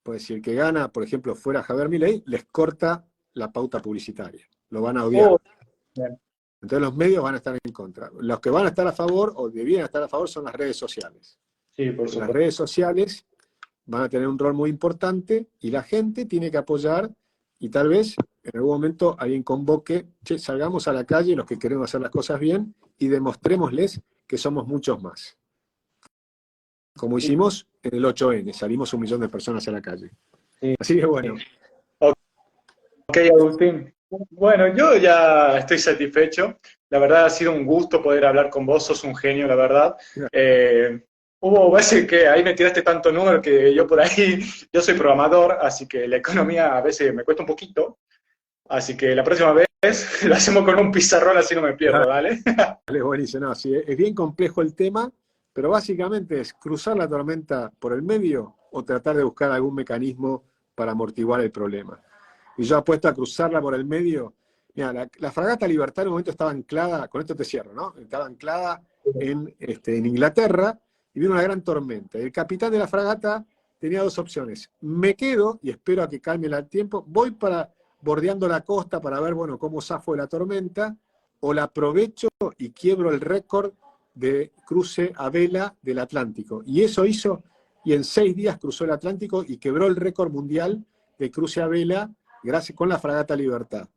pues si el que gana, por ejemplo, fuera Javier Milei, les corta la pauta publicitaria. Lo van a odiar.
Oh,
Entonces los medios van a estar en contra. Los que van a estar a favor o debían estar a favor son las redes sociales.
sí, por
Las
supuesto.
redes sociales van a tener un rol muy importante y la gente tiene que apoyar y tal vez en algún momento alguien convoque, che, salgamos a la calle los que queremos hacer las cosas bien y demostrémosles que somos muchos más. Como hicimos en el 8N, salimos 1 millón de personas a la calle.
Sí.
Así que bueno.
Ok, Agustín. Bueno, yo ya estoy satisfecho. La verdad ha sido un gusto poder hablar con vos, sos un genio, la verdad. Hubo veces que ahí me tiraste tanto número que yo por ahí, yo soy programador, así que la economía a veces me cuesta un poquito. Así que la próxima vez lo hacemos con un pizarrón, así no me pierdo, ¿dale?
Vale, buenísimo. No, sí, es bien complejo el tema, pero básicamente es cruzar la tormenta por el medio o tratar de buscar algún mecanismo para amortiguar el problema. Y yo apuesto a cruzarla por el medio. Mira, la fragata Libertad en un momento estaba anclada, con esto te cierro, ¿no? Estaba anclada en Inglaterra y vino una gran tormenta. El capitán de la fragata tenía 2 opciones. Me quedo y espero a que calme el tiempo, voy para bordeando la costa para ver, bueno, cómo zafo de la tormenta, o la aprovecho y quiebro el récord de cruce a vela del Atlántico. Y eso hizo, y en 6 días cruzó el Atlántico y quebró el récord mundial de cruce a vela gracias con la fragata Libertad.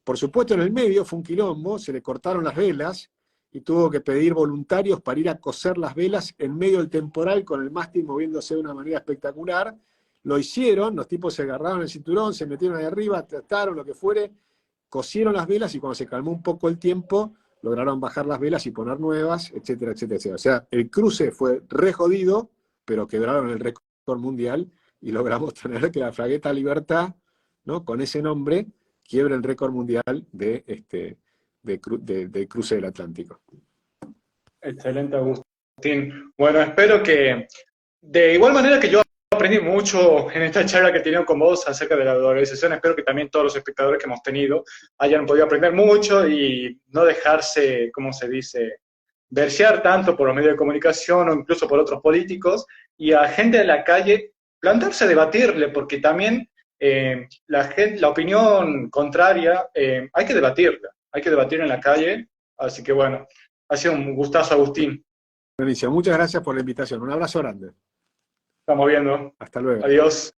Por supuesto, en el medio fue un quilombo, se le cortaron las velas y tuvo que pedir voluntarios para ir a coser las velas en medio del temporal con el mástil moviéndose de una manera espectacular. Lo hicieron, los tipos se agarraron el cinturón, se metieron ahí arriba, trataron lo que fuere, cosieron las velas y cuando se calmó un poco el tiempo, lograron bajar las velas y poner nuevas, etcétera, etcétera, etcétera. O sea, el cruce fue re jodido, pero quebraron el récord mundial y logramos tener que la fragata Libertad, ¿no? Con ese nombre, quiebre el récord mundial de cruce del Atlántico.
Excelente, Agustín. Bueno, espero que, de igual manera que yo aprendí mucho en esta charla que he tenido con vos acerca de la dolarización, espero que también todos los espectadores que hemos tenido hayan podido aprender mucho y no dejarse, ¿cómo se dice?, versear tanto por los medios de comunicación o incluso por otros políticos, y a gente de la calle plantarse a debatirle, porque también la opinión contraria hay que debatirla en la calle, así que bueno, ha sido un gustazo, Agustín.
Buenísimo, muchas gracias por la invitación. Un abrazo grande.
Estamos viendo.
Hasta luego.
Adiós.